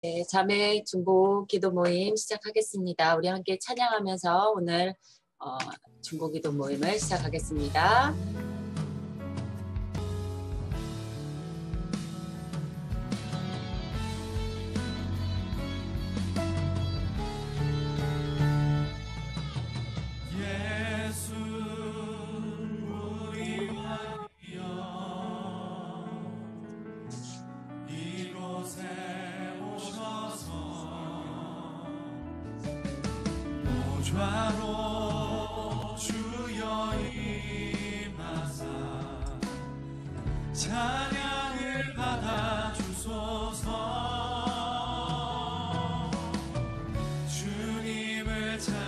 네, 자매 중보 기도 모임 시작하겠습니다. 우리 함께 찬양하면서 오늘 중보 기도 모임을 시작하겠습니다. 좌로 주여 임하사 찬양을 받아 주소서. 주님을 찬양하오니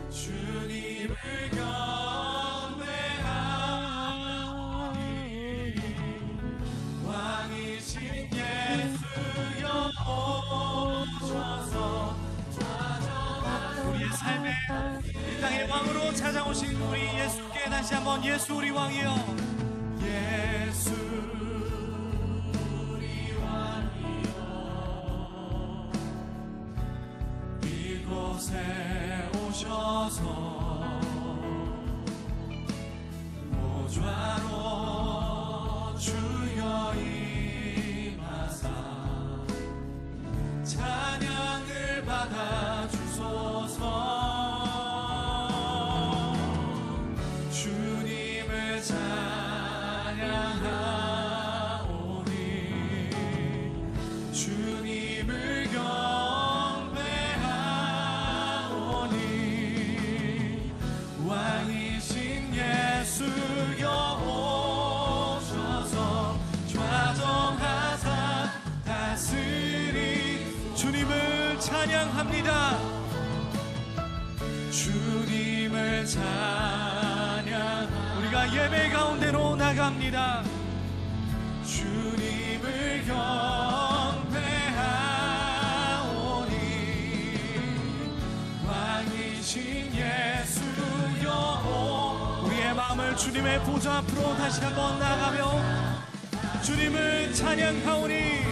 주님을 경배하오니 왕이신 예수여 오셔서 우리의 삶에 이 땅의 왕으로 찾아오신 우리 예수께 다시 한번 예수 우리 왕이여, 예수 우리 왕이여, 이곳에 오셔서 모좌로 주여 임하사 찬양을 받아 주소서. 주님을 찬양하오니 주님을 경배하오니 왕이신 예수여 오셔서 좌정하사 다스리. 주님을 찬양합니다. 주님을 찬양. 우리가 예배 가운데로 나갑니다. 주님을 경배하오니 왕이신 예수여. 우리의 마음을 주님의 보좌 앞으로 다시 한번 나가며 주님을 찬양하오니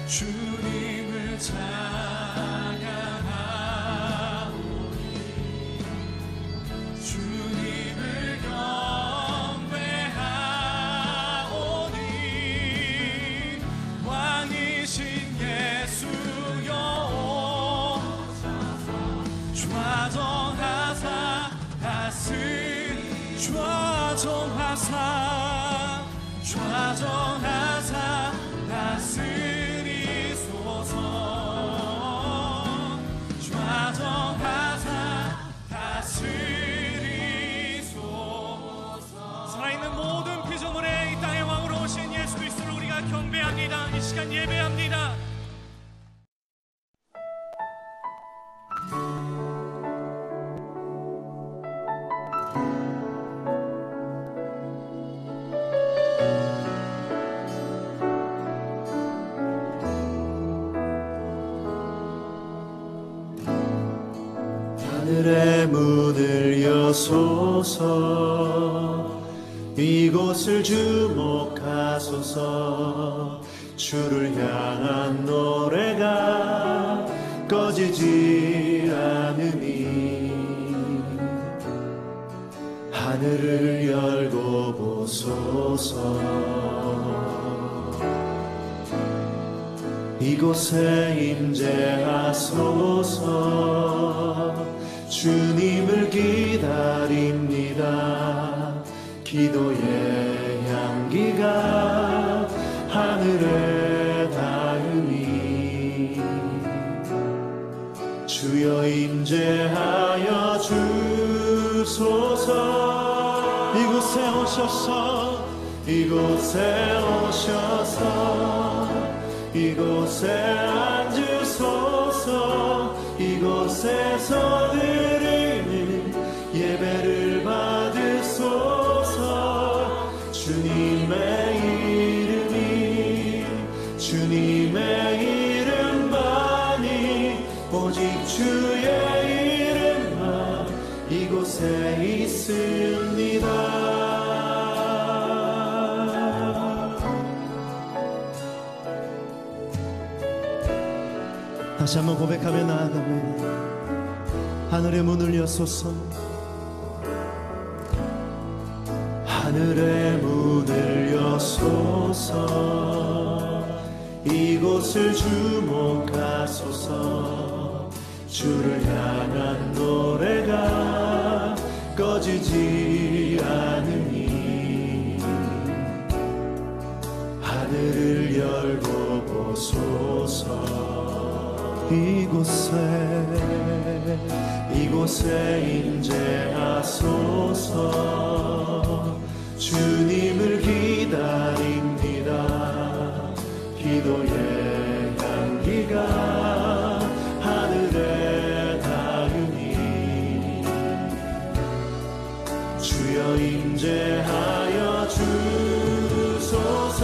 주님을 찬양하오니 주님을 경배하오니 왕이신 예수여 좌정하사 다스리. 좌정하사 좌정하사 다스리소서. 좌정하사 다스리소서. 살아있는 모든 피조물의 이 땅의 왕으로 오신 예수 그리스도를 우리가 경배합니다. 이 시간 예배합니다. 하늘의 문을 여소서. 이곳을 주목하소서. 주를 향한 노래가 꺼지지 않으니 하늘을 열고 보소서. 이곳에 임재하소서. 주님을 기다립니다. 기도의 향기가 하늘에 닿으니 주여 임재하여 주소서. 이곳에 오셔서 이곳에 오셔서 이곳에 앉으소서. 이곳에서 드리는 예배를 받으소서. 주님의 이름이 주님의 이름만이 오직 주의 이름만 이곳에 있습니다. 다시 한번 고백하며 나아갑니다. 하늘의 문을 여소서, 하늘의 문을 여소서. 이곳을 주목하소서. 주를 향한 노래가 꺼지지 않으니 하늘을 열고 보소서. 이곳에 임재하소서. 주님을 기다립니다. 기도의 향기가 하늘에 닿으니 주여 임재하여 주소서.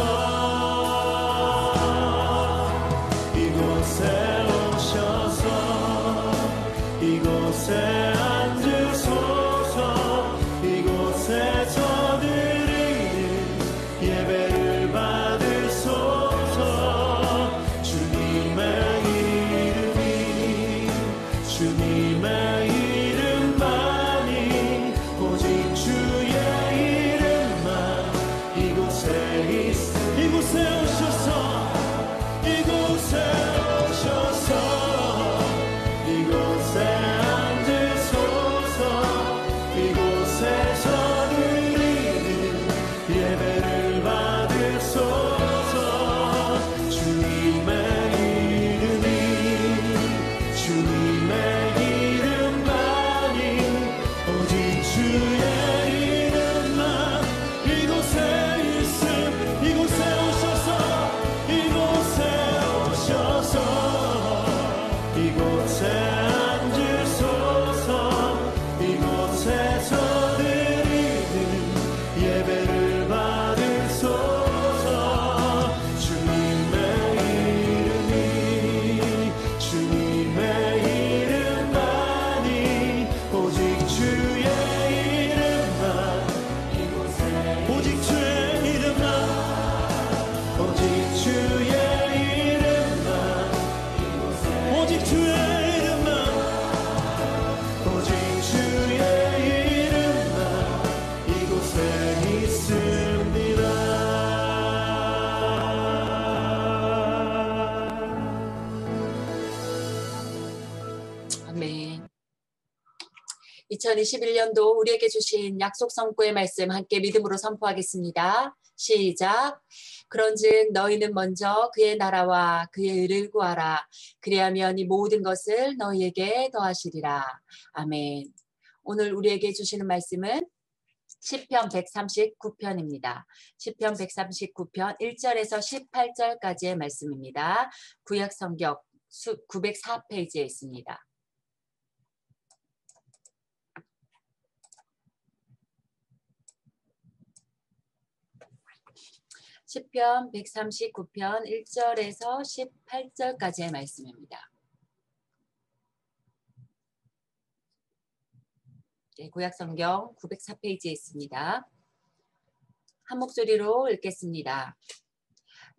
이곳에 오셔서 이곳에 앉으소서. 이곳에서 드리는 예배를 받으소서. 주님의 이름만이 오직 주의 이름만 이곳에 오셔서 이곳에 앉으소서. 이곳에서 드리는 예배를 받으소서. 주님의 이름만이 오직 주의 이름만 이곳에 있음. 이곳에 오셔서 이곳에 앉으소서. 이곳에서 드리는 예배를 받으소서. 주님의 이름만이 오직 주의 이름만 오직 주의 이름만 오직 주의 이름만 오직 주의 이름만 오직 주의 이름만 이곳에 있습니다. 아멘. 2021년도 우리에게 주신 약속 선포의 말씀 함께 믿음으로 선포하겠습니다. 시작. 그런즉 너희는 먼저 그의 나라와 그의 의를 구하라. 그리하면 이 모든 것을 너희에게 더하시리라. 아멘. 오늘 우리에게 주시는 말씀은 시편 139편입니다. 시편 139편 1절에서 18절까지의 말씀입니다. 구약 성경 904페이지에 있습니다. 시편 139편 1절에서 18절까지의 말씀입니다. 네, 구약성경 904페이지에 있습니다. 한 목소리로 읽겠습니다.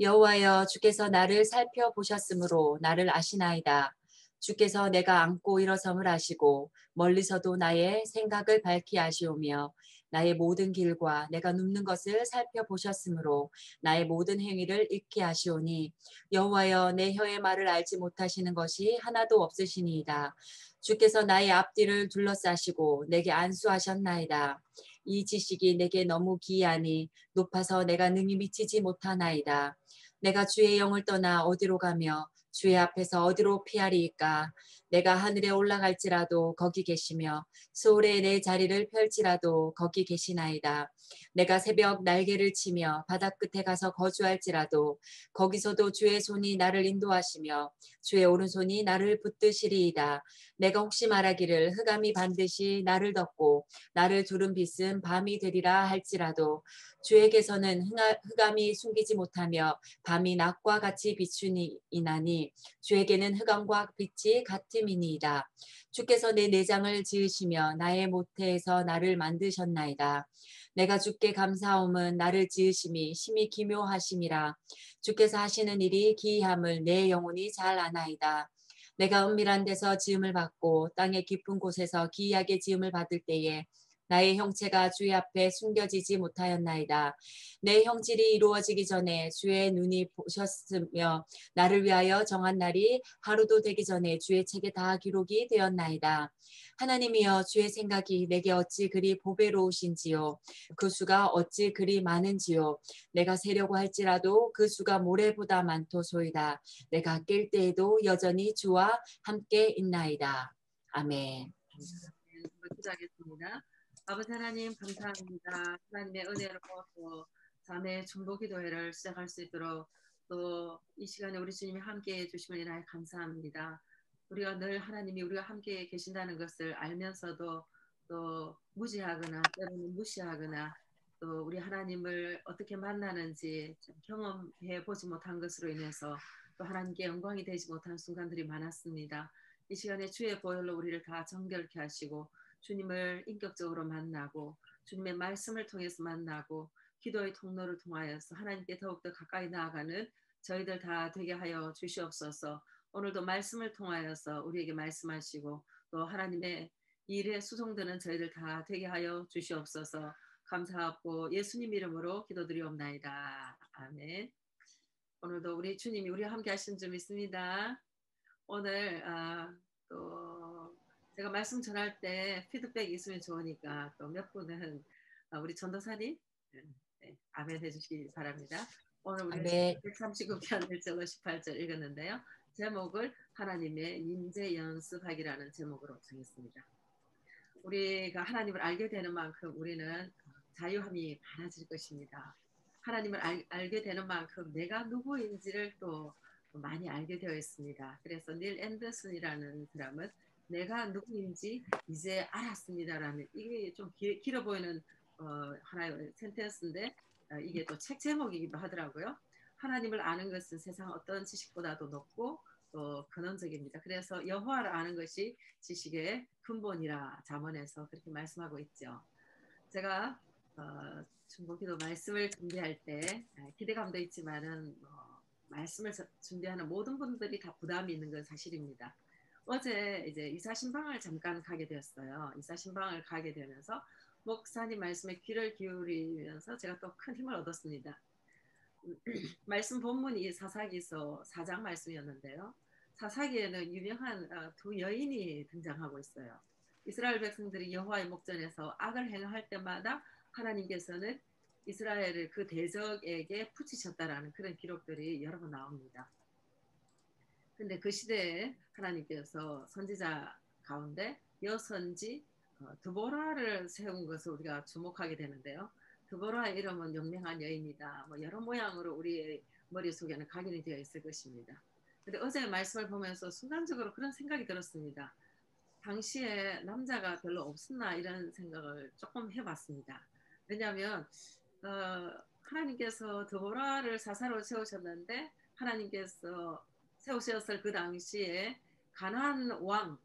여호와여, 주께서 나를 살펴보셨으므로 나를 아시나이다. 주께서 내가 앉고 일어섬을 아시고 멀리서도 나의 생각을 밝히 아시오며 나의 모든 길과 내가 눕는 것을 살펴보셨으므로 나의 모든 행위를 익히 아시오니 여호와여, 내 혀의 말을 알지 못하시는 것이 하나도 없으시니이다. 주께서 나의 앞뒤를 둘러싸시고 내게 안수하셨나이다. 이 지식이 내게 너무 기이하니 높아서 내가 능히 미치지 못하나이다. 내가 주의 영을 떠나 어디로 가며 주의 앞에서 어디로 피하리이까. 내가 하늘에 올라갈지라도 거기 계시며 소울에 내 자리를 펼지라도 거기 계시나이다. 내가 새벽 날개를 치며 바다 끝에 가서 거주할지라도 거기서도 주의 손이 나를 인도하시며 주의 오른손이 나를 붙드시리이다. 내가 혹시 말하기를 흑암이 반드시 나를 덮고 나를 두른 빛은 밤이 되리라 할지라도 주에게서는 흑암이 숨기지 못하며 밤이 낮과 같이 비추니이나니 주에게는 흑암과 빛이 같음이니이다. 주께서 내 내장을 지으시며 나의 모태에서 나를 만드셨나이다. 내가 주께 감사함은 나를 지으심이 심히 기묘하심이라. 주께서 하시는 일이 기이함을 내 영혼이 잘 아나이다. 내가 은밀한 데서 지음을 받고 땅의 깊은 곳에서 기이하게 지음을 받을 때에 나의 형체가 주의 앞에 숨겨지지 못하였나이다. 내 형질이 이루어지기 전에 주의 눈이 보셨으며 나를 위하여 정한 날이 하루도 되기 전에 주의 책에 다 기록이 되었나이다. 하나님이여 주의 생각이 내게 어찌 그리 보배로우신지요. 그 수가 어찌 그리 많은지요. 내가 세려고 할지라도 그 수가 모래보다 많도소이다. 내가 깰 때에도 여전히 주와 함께 있나이다. 아멘. 기도하겠습니다. 아버지 하나님 감사합니다. 하나님의 은혜로 또 자매 중보 기도회를 시작할 수 있도록 또 이 시간에 우리 주님이 함께해 주심을 인하여 감사합니다. 우리가 늘 하나님이 우리가 함께 계신다는 것을 알면서도 또 무지하거나 때로는 무시하거나 또 우리 하나님을 어떻게 만나는지 경험해 보지 못한 것으로 인해서 또 하나님께 영광이 되지 못한 순간들이 많았습니다. 이 시간에 주의 보혈로 우리를 다 정결케 하시고 주님을 인격적으로 만나고 주님의 말씀을 통해서 만나고 기도의 통로를 통하여서 하나님께 더욱더 가까이 나아가는 저희들 다 되게 하여 주시옵소서. 오늘도 말씀을 통하여서 우리에게 말씀하시고 또 하나님의 일에 수송되는 저희들 다 되게 하여 주시옵소서. 감사하고 예수님 이름으로 기도드리옵나이다. 아멘. 오늘도 우리 주님이 우리와 함께 하신 줄 믿습니다. 오늘 또 제가 말씀 전할 때 피드백이 있으면 좋으니까 또 몇 분은 우리 전도사님 아멘 해주시기 바랍니다. 오늘 우리 139편 1절로 18절 읽었는데요. 제목을 하나님의 임재 연습하기라는 제목으로 정했습니다. 우리가 하나님을 알게 되는 만큼 우리는 자유함이 많아질 것입니다. 하나님을 알게 되는 만큼 내가 누구인지를 또 많이 알게 되어 있습니다. 그래서 닐 앤더슨이라는 사람은 내가 누구인지 이제 알았습니다라는 이게 좀 길어 보이는 하나의 센텐스인데 이게 또 책 제목이기도 하더라고요. 하나님을 아는 것은 세상 어떤 지식보다도 높고 또 근원적입니다. 그래서 여호와를 아는 것이 지식의 근본이라 잠언에서 그렇게 말씀하고 있죠. 제가 중보기도 말씀을 준비할 때 기대감도 있지만은 말씀을 준비하는 모든 분들이 다 부담이 있는 건 사실입니다. 어제 이제 이사신방을 잠깐 가게 되었어요. 이사신방을 가게 되면서 목사님 말씀에 귀를 기울이면서 제가 또 큰 힘을 얻었습니다. 말씀 본문이 사사기서 4장 말씀이었는데요. 사사기에는 유명한 두 여인이 등장하고 있어요. 이스라엘 백성들이 여호와의 목전에서 악을 행할 때마다 하나님께서는 이스라엘을 그 대적에게 붙이셨다라는 그런 기록들이 여러 번 나옵니다. 근데 그 시대에 하나님께서 선지자 가운데 여선지 드보라를 세운 것을 우리가 주목하게 되는데요. 드보라의 이름은 용맹한 여인이다. 뭐 여러 모양으로 우리의 머릿속에는 각인이 되어 있을 것입니다. 근데 어제 말씀을 보면서 순간적으로 그런 생각이 들었습니다. 당시에 남자가 별로 없었나 이런 생각을 조금 해봤습니다. 왜냐하면 하나님께서 드보라를 사사로 세우셨는데 하나님께서 세우셨을 그 당시에 가나안 왕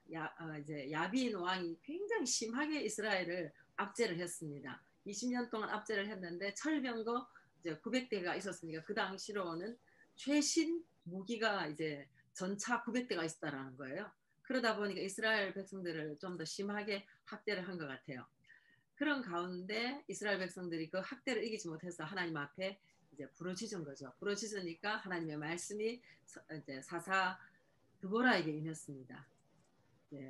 이제 야빈 왕이 굉장히 심하게 이스라엘을 압제를 했습니다. 20년 동안 압제를 했는데 철병거 이제 900대가 있었으니까 그 당시로는 최신 무기가 이제 전차 900대가 있었다라는 거예요. 그러다 보니까 이스라엘 백성들을 좀 더 심하게 학대를 한 것 같아요. 그런 가운데 이스라엘 백성들이 그 학대를 이기지 못해서 하나님 앞에 이제 부르짖은 거죠. 부르짖으니까 하나님의 말씀이 이제 사사 드보라에게 임했습니다.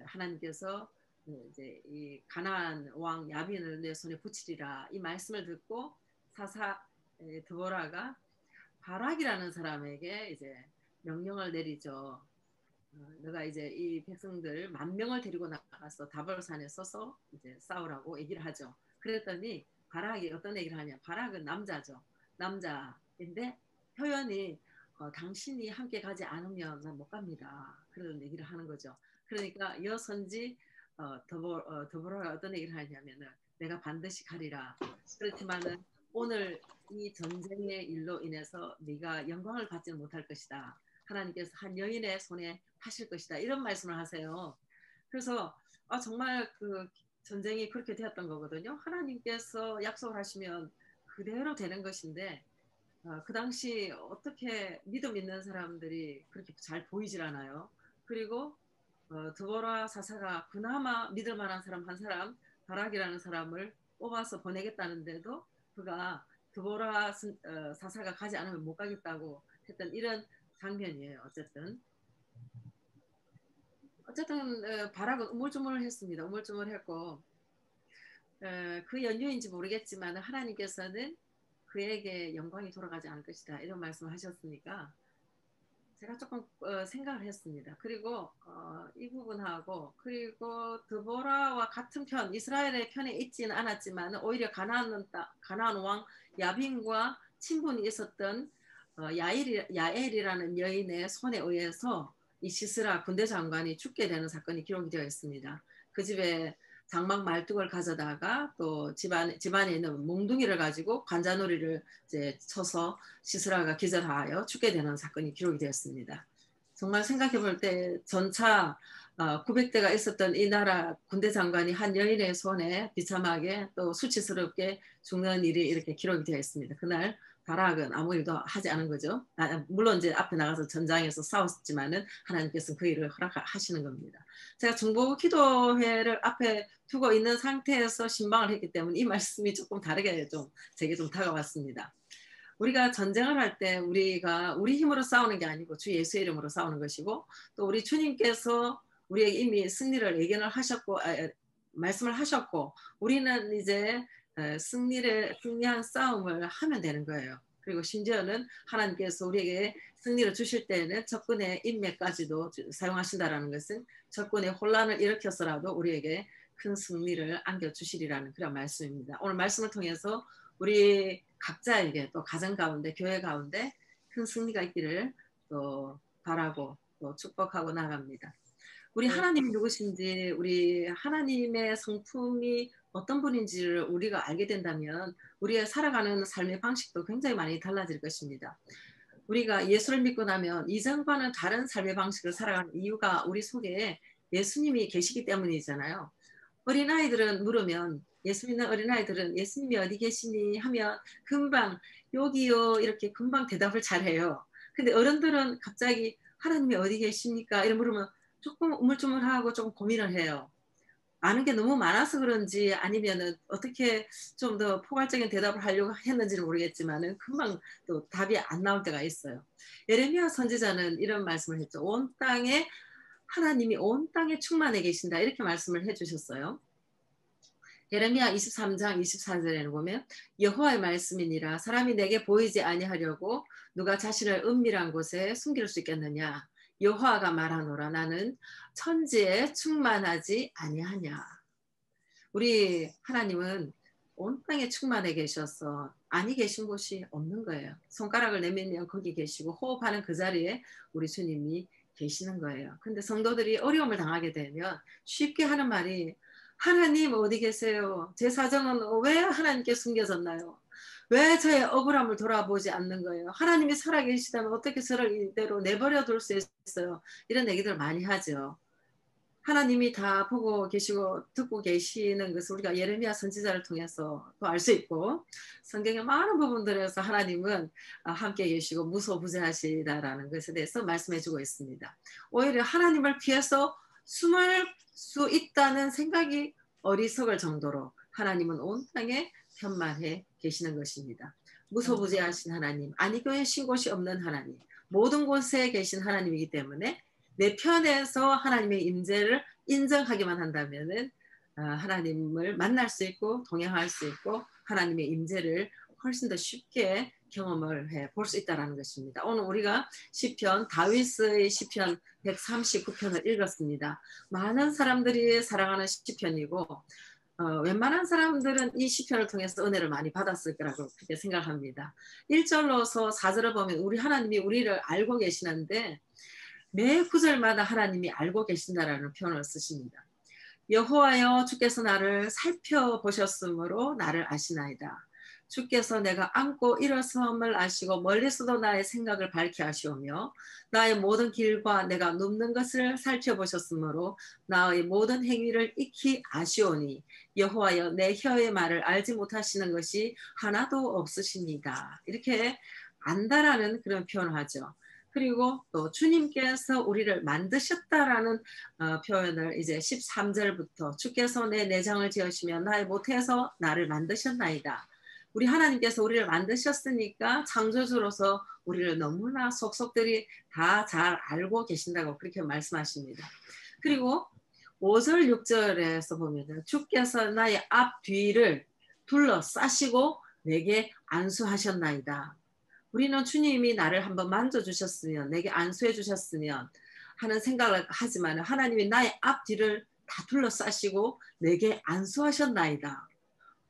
하나님께서 이제 이 가나안 왕 야빈을 내 손에 붙이리라 이 말씀을 듣고 사사 드보라가 바락이라는 사람에게 이제 명령을 내리죠. 너가 이제 이 백성들 10,000명을 데리고 나가서 다볼산에 서서 이제 싸우라고 얘기를 하죠. 그랬더니 바락이 어떤 얘기를 하냐? 바락은 남자죠. 남자인데 표현이 당신이 함께 가지 않으면 난 못 갑니다. 그런 얘기를 하는 거죠. 그러니까 여선지 더보라가 어떤 얘기를 하냐면은 내가 반드시 가리라. 그렇지만은 오늘 이 전쟁의 일로 인해서 네가 영광을 받지는 못할 것이다. 하나님께서 한 여인의 손에 하실 것이다. 이런 말씀을 하세요. 그래서 정말 그 전쟁이 그렇게 되었던 거거든요. 하나님께서 약속을 하시면 그대로 되는 것인데 그 당시 어떻게 믿음 있는 사람들이 그렇게 잘 보이질 않아요. 그리고 드보라 사사가 그나마 믿을 만한 사람 한 사람, 바락이라는 사람을 뽑아서 보내겠다는데도 그가 드보라 사사가 가지 않으면 못 가겠다고 했던 이런 장면이에요. 어쨌든 바락은 우물쭈물했습니다. 우물쭈물했고 그 연유인지 모르겠지만 하나님께서는 그에게 영광이 돌아가지 않을 것이다 이런 말씀하셨으니까 제가 조금 생각을 했습니다. 그리고 이 부분하고 그리고 드보라와 같은 편 이스라엘의 편에 있지는 않았지만 오히려 가나안 왕 야빈과 친분이 있었던 야엘이라는 여인의 손에 의해서 이 시스라 군대 장관이 죽게 되는 사건이 기록이 되어 있습니다. 그 집에 장막 말뚝을 가져다가 또 집안에 있는 몽둥이를 가지고 관자놀이를 이제 쳐서 시스라가 기절하여 죽게 되는 사건이 기록이 되었습니다. 정말 생각해 볼 때 전차 900대가 있었던 이 나라 군대 장관이 한 여인의 손에 비참하게 또 수치스럽게 죽는 일이 이렇게 기록이 되어 있습니다. 그날 바락은 아무 일도 하지 않은 거죠. 물론 이제 앞에 나가서 전장에서 싸웠지만은 하나님께서는 그 일을 허락하시는 겁니다. 제가 중보 기도회를 앞에 두고 있는 상태에서 신방을 했기 때문에 이 말씀이 조금 다르게 제게 좀 다가왔습니다. 우리가 전쟁을 할 때 우리가 우리 힘으로 싸우는 게 아니고 주 예수의 이름으로 싸우는 것이고 또 우리 주님께서 우리에게 이미 승리를 예견을 하셨고 말씀을 하셨고 우리는 이제 승리한 싸움을 하면 되는 거예요. 그리고 심지어는 하나님께서 우리에게 승리를 주실 때에는 적군의 인맥까지도 사용하신다라는 것은 적군의 혼란을 일으켜서라도 우리에게 큰 승리를 안겨주시리라는 그런 말씀입니다. 오늘 말씀을 통해서 우리 각자에게 또 가정 가운데 교회 가운데 큰 승리가 있기를 또 바라고 또 축복하고 나갑니다. 우리 하나님이 누구신지 우리 하나님의 성품이 어떤 분인지를 우리가 알게 된다면 우리의 살아가는 삶의 방식도 굉장히 많이 달라질 것입니다. 우리가 예수를 믿고 나면 이전과는 다른 삶의 방식을 살아가는 이유가 우리 속에 예수님이 계시기 때문이잖아요. 어린아이들은 물으면 예수 믿는 어린아이들은 예수님이 어디 계시니 하면 금방 여기요 이렇게 금방 대답을 잘해요. 근데 어른들은 갑자기 하나님이 어디 계십니까? 이런 물으면 조금 우물쭈물하고 조금 고민을 해요. 아는 게 너무 많아서 그런지 아니면은 어떻게 좀 더 포괄적인 대답을 하려고 했는지는 모르겠지만은 금방 또 답이 안 나올 때가 있어요. 예레미야 선지자는 이런 말씀을 했죠. 하나님이 온 땅에 충만해 계신다 이렇게 말씀을 해주셨어요. 예레미야 23장 24절에는 보면 여호와의 말씀이니라 사람이 내게 보이지 아니하려고 누가 자신을 은밀한 곳에 숨길 수 있겠느냐. 여호와가 말하노라 나는 천지에 충만하지 아니하냐. 우리 하나님은 온 땅에 충만해 계셔서 아니 계신 곳이 없는 거예요. 손가락을 내밀면 거기 계시고 호흡하는 그 자리에 우리 주님이 계시는 거예요. 근데 성도들이 어려움을 당하게 되면 쉽게 하는 말이 하나님 어디 계세요? 제 사정은 왜 하나님께 숨겨졌나요? 왜 저의 억울함을 돌아보지 않는 거예요? 하나님이 살아계시다면 어떻게 저를 이대로 내버려 둘 수 있어요? 이런 얘기들 많이 하죠. 하나님이 다 보고 계시고 듣고 계시는 것을 우리가 예레미야 선지자를 통해서 또 알 수 있고 성경의 많은 부분들에서 하나님은 함께 계시고 무소부재하시다라는 것에 대해서 말씀해주고 있습니다. 오히려 하나님을 피해서 숨을 수 있다는 생각이 어리석을 정도로 하나님은 온 땅에 편만해 계시는 것입니다. 무소부재하신 하나님, 아니교에 신 곳이 없는 하나님, 모든 곳에 계신 하나님이기 때문에 내 편에서 하나님의 임재를 인정하기만 한다면은 하나님을 만날 수 있고 동행할 수 있고 하나님의 임재를 훨씬 더 쉽게 경험을 해 볼 수 있다는 것입니다. 오늘 우리가 시편 다윗의 시편 139편을 읽었습니다. 많은 사람들이 사랑하는 시편이고 웬만한 사람들은 이 시편을 통해서 은혜를 많이 받았을 거라고 그렇게 생각합니다. 1절로서 4절을 보면 우리 하나님이 우리를 알고 계시는데 매 구절마다 하나님이 알고 계신다라는 표현을 쓰십니다. 여호와여 주께서 나를 살펴보셨으므로 나를 아시나이다. 주께서 내가 앉고 일어섬을 아시고 멀리서도 나의 생각을 밝히 하시오며 나의 모든 길과 내가 눕는 것을 살펴보셨으므로 나의 모든 행위를 익히 아시오니 여호와여 내 혀의 말을 알지 못하시는 것이 하나도 없으십니다. 이렇게 안다라는 그런 표현을 하죠. 그리고 또 주님께서 우리를 만드셨다라는 표현을 이제 13절부터 주께서 내 내장을 지으시며 나의 모태에서 나를 만드셨나이다. 우리 하나님께서 우리를 만드셨으니까 창조주로서 우리를 너무나 속속들이 다 잘 알고 계신다고 그렇게 말씀하십니다. 그리고 5절 6절에서 보면 주께서 나의 앞 뒤를 둘러싸시고 내게 안수하셨나이다. 우리는 주님이 나를 한번 만져주셨으면 내게 안수해 주셨으면 하는 생각을 하지만 하나님이 나의 앞뒤를 다 둘러싸시고 내게 안수하셨나이다.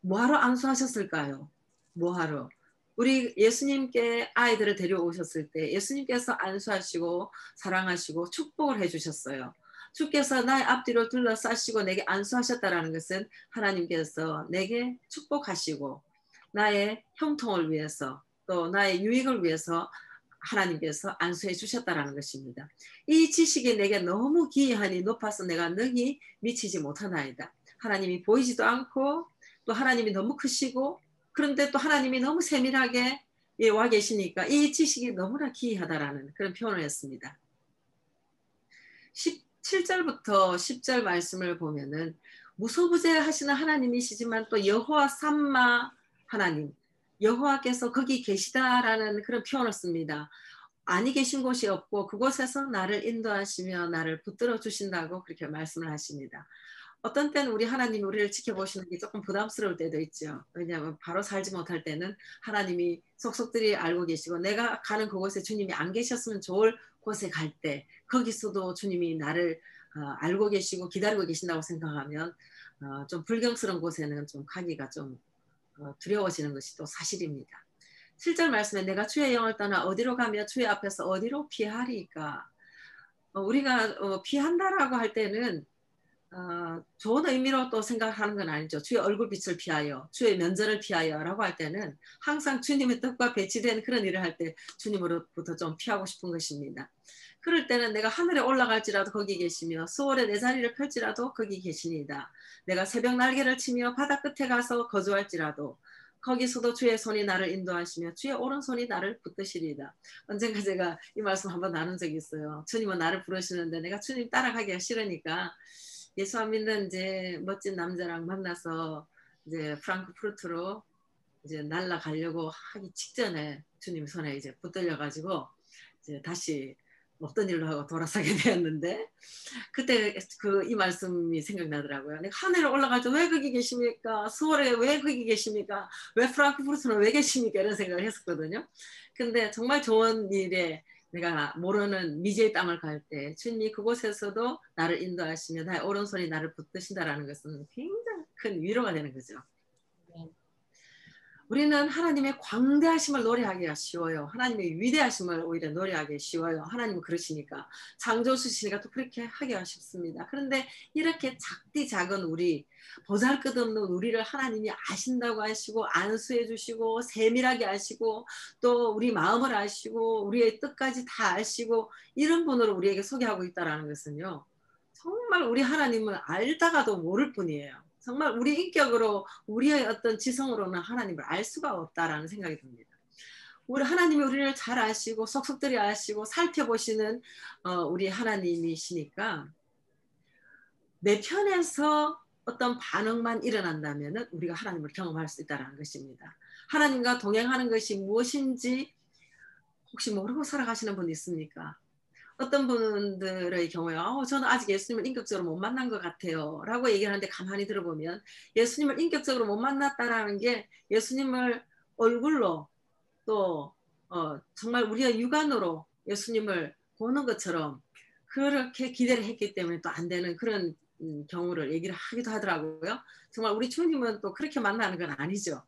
뭐하러 안수하셨을까요? 뭐하러? 우리 예수님께 아이들을 데려오셨을 때 예수님께서 안수하시고 사랑하시고 축복을 해주셨어요. 주께서 나의 앞뒤를 둘러싸시고 내게 안수하셨다라는 것은 하나님께서 내게 축복하시고 나의 형통을 위해서 또 나의 유익을 위해서 하나님께서 안수해 주셨다라는 것입니다. 이 지식이 내게 너무 기이하니 높아서 내가 능히 미치지 못하나이다. 하나님이 보이지도 않고 또 하나님이 너무 크시고 그런데 또 하나님이 너무 세밀하게 와 계시니까 이 지식이 너무나 기이하다라는 그런 표현을 했습니다. 7절부터 10절 말씀을 보면은 무소부재하시는 하나님이시지만 또 여호와 삼마 하나님 여호와께서 거기 계시다라는 그런 표현을 씁니다. 아니 계신 곳이 없고 그곳에서 나를 인도하시며 나를 붙들어 주신다고 그렇게 말씀을 하십니다. 어떤 때는 우리 하나님이 우리를 지켜보시는 게 조금 부담스러울 때도 있죠. 왜냐하면 바로 살지 못할 때는 하나님이 속속들이 알고 계시고 내가 가는 그곳에 주님이 안 계셨으면 좋을 곳에 갈 때 거기서도 주님이 나를 알고 계시고 기다리고 계신다고 생각하면 좀 불경스러운 곳에는 좀 가기가 좀 두려워지는 것이 또 사실입니다. 7절 말씀에 내가 주의 영을 떠나 어디로 가며 주의 앞에서 어디로 피하리까. 우리가 피한다라고 할 때는 좋은 의미로 또 생각하는 건 아니죠. 주의 얼굴빛을 피하여 주의 면전을 피하여 라고 할 때는 항상 주님의 뜻과 배치된 그런 일을 할 때 주님으로부터 좀 피하고 싶은 것입니다. 그럴 때는 내가 하늘에 올라갈지라도 거기 계시며 수월에 내 자리를 펼지라도 거기 계시니다. 내가 새벽 날개를 치며 바다 끝에 가서 거주할지라도 거기서도 주의 손이 나를 인도하시며 주의 오른손이 나를 붙드시리이다. 언젠가 제가 이 말씀 한번 나눈 적이 있어요. 주님은 나를 부르시는데 내가 주님 따라가기가 싫으니까 예수 안 믿는 이제 멋진 남자랑 만나서 이제 프랑크푸르트로 이제 날아가려고 하기 직전에 주님 손에 이제 붙들려 가지고 이제 다시 없던 일로 하고 돌아서게 되었는데 그때 이 말씀이 생각나더라고요. 내가 하늘에 올라갈 때 왜 거기 계십니까? 수월에 왜 거기 계십니까? 왜 프랑크푸르트는 왜 계십니까? 이런 생각을 했었거든요. 근데 정말 좋은 일에 내가 모르는 미지의 땅을 갈 때 주님이 그곳에서도 나를 인도하시며 나의 오른손이 나를 붙드신다라는 것은 굉장히 큰 위로가 되는 거죠. 우리는 하나님의 광대하심을 노래하기가 쉬워요. 하나님의 위대하심을 오히려 노래하기 쉬워요. 하나님은 그러시니까 창조주시니까 또 그렇게 하기가 쉽습니다. 그런데 이렇게 작디 작은 우리 보잘것없는 우리를 하나님이 아신다고 하시고 안수해 주시고 세밀하게 아시고 또 우리 마음을 아시고 우리의 뜻까지 다 아시고 이런 분으로 우리에게 소개하고 있다는 것은요. 정말 우리 하나님을 알다가도 모를 뿐이에요. 정말 우리 인격으로 우리의 어떤 지성으로는 하나님을 알 수가 없다라는 생각이 듭니다. 우리 하나님이 우리를 잘 아시고 속속들이 아시고 살펴보시는 우리 하나님이시니까 내 편에서 어떤 반응만 일어난다면 우리가 하나님을 경험할 수 있다는 것입니다. 하나님과 동행하는 것이 무엇인지 혹시 모르고 살아가시는 분 있습니까? 어떤 분들의 경우에 저는 아직 예수님을 인격적으로 못 만난 것 같아요 라고 얘기하는데 가만히 들어보면 예수님을 인격적으로 못 만났다라는 게 예수님을 얼굴로 또 정말 우리가 육안으로 예수님을 보는 것처럼 그렇게 기대를 했기 때문에 또 안 되는 그런 경우를 얘기를 하기도 하더라고요. 정말 우리 주님은 또 그렇게 만나는 건 아니죠.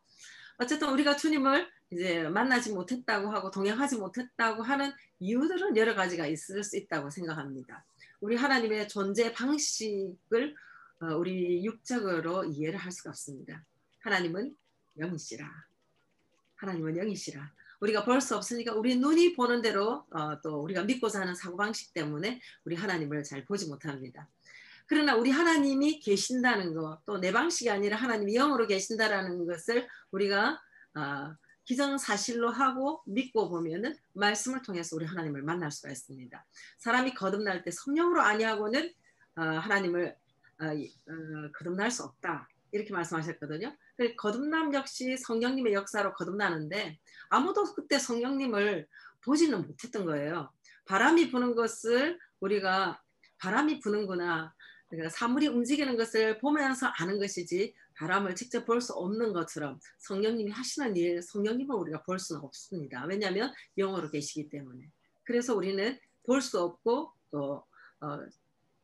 어쨌든 우리가 주님을 이제 만나지 못했다고 하고 동행하지 못했다고 하는 이유들은 여러 가지가 있을 수 있다고 생각합니다. 우리 하나님의 존재 방식을 우리 육적으로 이해를 할 수가 없습니다. 하나님은 영이시라. 하나님은 영이시라. 우리가 볼 수 없으니까 우리 눈이 보는 대로 또 우리가 믿고자 하는 사고방식 때문에 우리 하나님을 잘 보지 못합니다. 그러나 우리 하나님이 계신다는 것, 또 내 방식이 아니라 하나님이 영으로 계신다라는 것을 우리가 기정사실로 하고 믿고 보면은 말씀을 통해서 우리 하나님을 만날 수가 있습니다. 사람이 거듭날 때 성령으로 아니하고는 하나님을 거듭날 수 없다. 이렇게 말씀하셨거든요. 거듭남 역시 성령님의 역사로 거듭나는데 아무도 그때 성령님을 보지는 못했던 거예요. 바람이 부는 것을 우리가 바람이 부는구나. 그러니까 사물이 움직이는 것을 보면서 아는 것이지 바람을 직접 볼 수 없는 것처럼 성령님이 하시는 일, 성령님을 우리가 볼 수는 없습니다. 왜냐하면 영으로 계시기 때문에. 그래서 우리는 볼 수 없고 또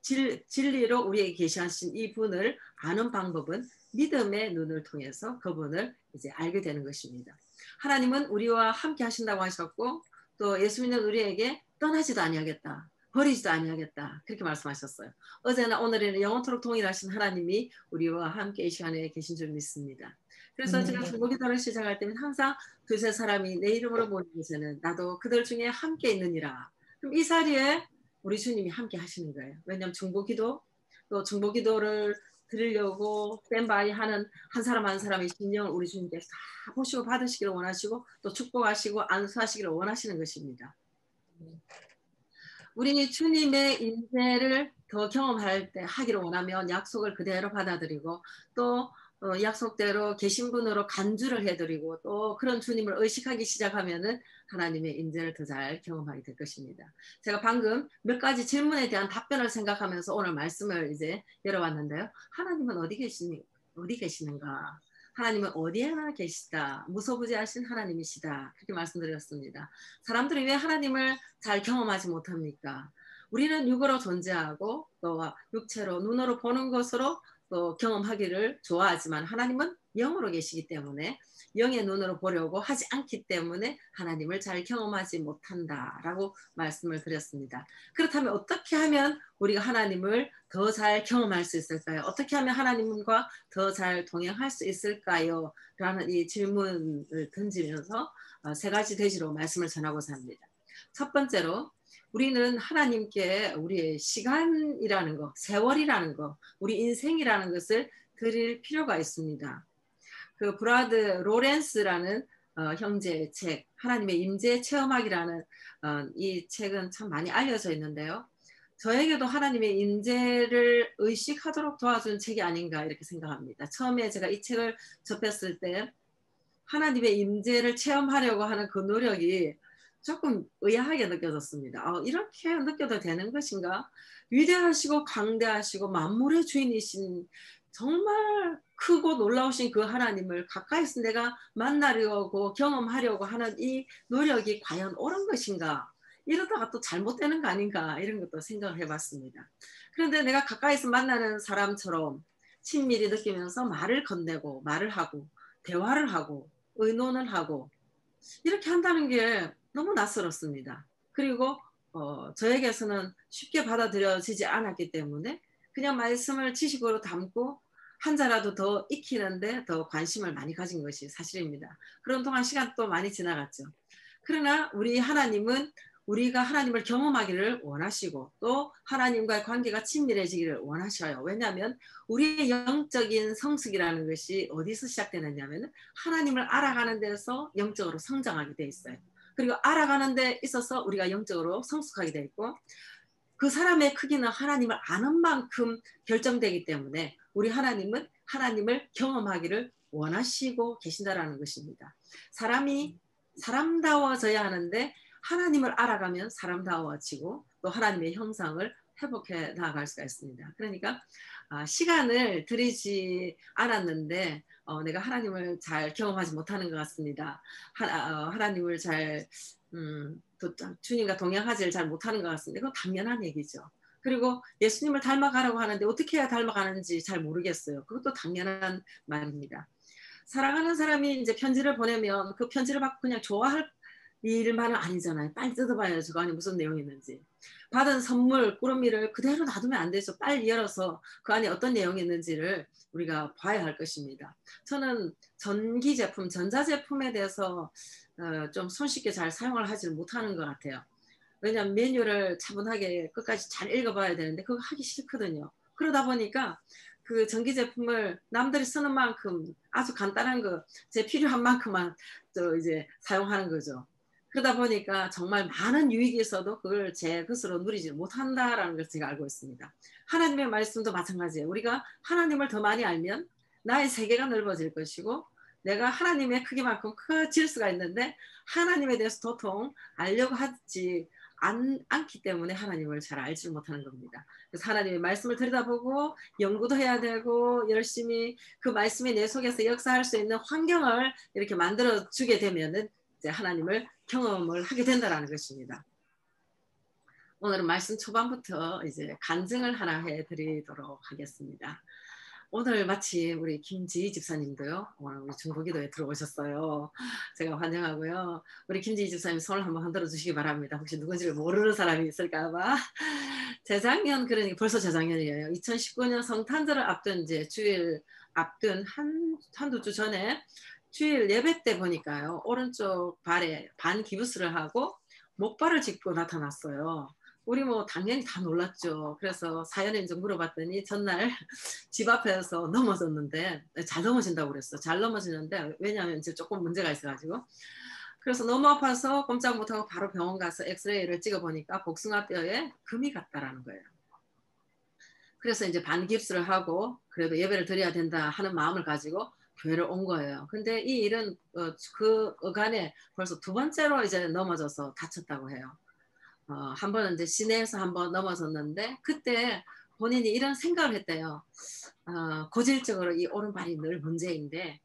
진리로 우리에게 계시하신 이 분을 아는 방법은 믿음의 눈을 통해서 그분을 이제 알게 되는 것입니다. 하나님은 우리와 함께 하신다고 하셨고 또 예수 믿는 우리에게 떠나지도 아니하겠다. 버리지도 아니하겠다. 그렇게 말씀하셨어요. 어제나 오늘에는 영원토록 동일하신 하나님이 우리와 함께 이 시간에 계신 줄 믿습니다. 그래서 제가 중보기도를 시작할 때는 항상 두세 사람이 내 이름으로 모이는 곳에는 나도 그들 중에 함께 있느니라. 그럼 이 자리에 우리 주님이 함께 하시는 거예요. 왜냐하면 중보기도 또 중보기도를 드리려고 스탠바이 하는 한 사람 한 사람의 심령을 우리 주님께서 다 보시고 받으시기를 원하시고 또 축복하시고 안수하시기를 원하시는 것입니다. 우리 주님의 임재를 더 경험할 때 하기를 원하면 약속을 그대로 받아들이고 또 약속대로 계신 분으로 간주를 해드리고 또 그런 주님을 의식하기 시작하면은 하나님의 임재를 더 잘 경험하게 될 것입니다. 제가 방금 몇 가지 질문에 대한 답변을 생각하면서 오늘 말씀을 이제 열어봤는데요. 하나님은 어디 계시는가? 하나님은 어디에나 계시다. 무소부재하신 하나님이시다. 그렇게 말씀드렸습니다. 사람들이 왜 하나님을 잘 경험하지 못합니까? 우리는 육으로 존재하고 또 육체로 눈으로 보는 것으로 또 경험하기를 좋아하지만 하나님은 영으로 계시기 때문에 영의 눈으로 보려고 하지 않기 때문에 하나님을 잘 경험하지 못한다라고 말씀을 드렸습니다. 그렇다면 어떻게 하면 우리가 하나님을 더 잘 경험할 수 있을까요? 어떻게 하면 하나님과 더 잘 동행할 수 있을까요? 라는 이 질문을 던지면서 세 가지 대지로 말씀을 전하고자 합니다. 첫 번째로 우리는 하나님께 우리의 시간이라는 거, 세월이라는 거, 우리 인생이라는 것을 드릴 필요가 있습니다. 그 브라드 로렌스라는 형제의 책, 하나님의 임재 체험학이라는 이 책은 참 많이 알려져 있는데요. 저에게도 하나님의 임재를 의식하도록 도와준 책이 아닌가 이렇게 생각합니다. 처음에 제가 이 책을 접했을 때 하나님의 임재를 체험하려고 하는 그 노력이 조금 의아하게 느껴졌습니다. 이렇게 느껴도 되는 것인가? 위대하시고 강대하시고 만물의 주인이신 정말 크고 놀라우신 그 하나님을 가까이서 내가 만나려고 경험하려고 하는 이 노력이 과연 옳은 것인가? 이러다가 또 잘못되는 거 아닌가? 이런 것도 생각을 해봤습니다. 그런데 내가 가까이서 만나는 사람처럼 친밀히 느끼면서 말을 건네고 말을 하고 대화를 하고 의논을 하고 이렇게 한다는 게 너무 낯설었습니다. 그리고 저에게서는 쉽게 받아들여지지 않았기 때문에 그냥 말씀을 지식으로 담고 한 자라도 더 익히는데 더 관심을 많이 가진 것이 사실입니다. 그런 동안 시간도 많이 지나갔죠. 그러나 우리 하나님은 우리가 하나님을 경험하기를 원하시고 또 하나님과의 관계가 친밀해지기를 원하셔요. 왜냐하면 우리의 영적인 성숙이라는 것이 어디서 시작되느냐 하면 하나님을 알아가는 데서 영적으로 성장하게 돼 있어요. 그리고 알아가는 데 있어서 우리가 영적으로 성숙하게 돼 있고 그 사람의 크기는 하나님을 아는 만큼 결정되기 때문에 우리 하나님은 하나님을 경험하기를 원하시고 계신다라는 것입니다. 사람이 사람다워져야 하는데 하나님을 알아가면 사람다워지고 또 하나님의 형상을 회복해 나아갈 수가 있습니다. 그러니까 시간을 들이지 않았는데 내가 하나님을 잘 경험하지 못하는 것 같습니다. 하나님을 잘 주님과 동행하지를 잘 못하는 것 같습니다. 그건 당연한 얘기죠. 그리고 예수님을 닮아가라고 하는데 어떻게 해야 닮아가는지 잘 모르겠어요. 그것도 당연한 말입니다. 사랑하는 사람이 이제 편지를 보내면 그 편지를 받고 그냥 좋아할 일만은 아니잖아요. 빨리 뜯어봐야죠. 그 안에 무슨 내용이 있는지. 받은 선물, 꾸러미를 그대로 놔두면 안 되죠. 빨리 열어서 그 안에 어떤 내용이 있는지를 우리가 봐야 할 것입니다. 저는 전기 제품, 전자제품에 대해서 좀 손쉽게 잘 사용을 하지 못하는 것 같아요. 왜냐하면 메뉴를 차분하게 끝까지 잘 읽어봐야 되는데 그거 하기 싫거든요. 그러다 보니까 그 전기 제품을 남들이 쓰는 만큼 아주 간단한 거, 제 필요한 만큼만 또 이제 사용하는 거죠. 그러다 보니까 정말 많은 유익이 있어도 그걸 제 것으로 누리지 못한다라는 걸 제가 알고 있습니다. 하나님의 말씀도 마찬가지예요. 우리가 하나님을 더 많이 알면 나의 세계가 넓어질 것이고, 내가 하나님의 크기만큼 커질 수가 있는데 하나님에 대해서 도통 알려고 하지 않기 때문에 하나님을 잘 알지 못하는 겁니다. 그래서 하나님의 말씀을 들여다보고 연구도 해야 되고, 열심히 그 말씀이 내 속에서 역사할 수 있는 환경을 이렇게 만들어 주게 되면은 이제 하나님을 경험을 하게 된다라는 것입니다. 오늘은 말씀 초반부터 이제 간증을 하나 해드리도록 하겠습니다. 오늘 마침 우리 김지희 집사님도요, 오늘 우리 중보기도에 들어오셨어요. 제가 환영하고요. 우리 김지희 집사님 손을 한번 흔들어 주시기 바랍니다. 혹시 누군지를 모르는 사람이 있을까봐. 재작년, 그러니까 벌써 재작년이에요. 2019년 성탄절을 앞둔 이제 주일 앞둔 한두 주 전에 주일 예배 때 보니까요, 오른쪽 발에 반기부스를 하고 목발을 짚고 나타났어요. 우리 뭐 당연히 다 놀랐죠. 그래서 사연에 이제 물어봤더니 전날 집 앞에서 넘어졌는데, 잘 넘어진다고 그랬어. 잘 넘어지는데, 왜냐하면 이제 조금 문제가 있어가지고. 그래서 너무 아파서 꼼짝 못하고 바로 병원 가서 엑스레이를 찍어보니까 복숭아뼈에 금이 갔다라는 거예요. 그래서 이제 반깁스를 하고 그래도 예배를 드려야 된다 하는 마음을 가지고 교회를 온 거예요. 근데 이 일은 그 어간에 벌써 두 번째로 이제 넘어져서 다쳤다고 해요. 한 번은 이제 시내에서 한 번 넘어졌는데, 그때 본인이 이런 생각을 했대요. 고질적으로 이 오른발이 늘 문제인데,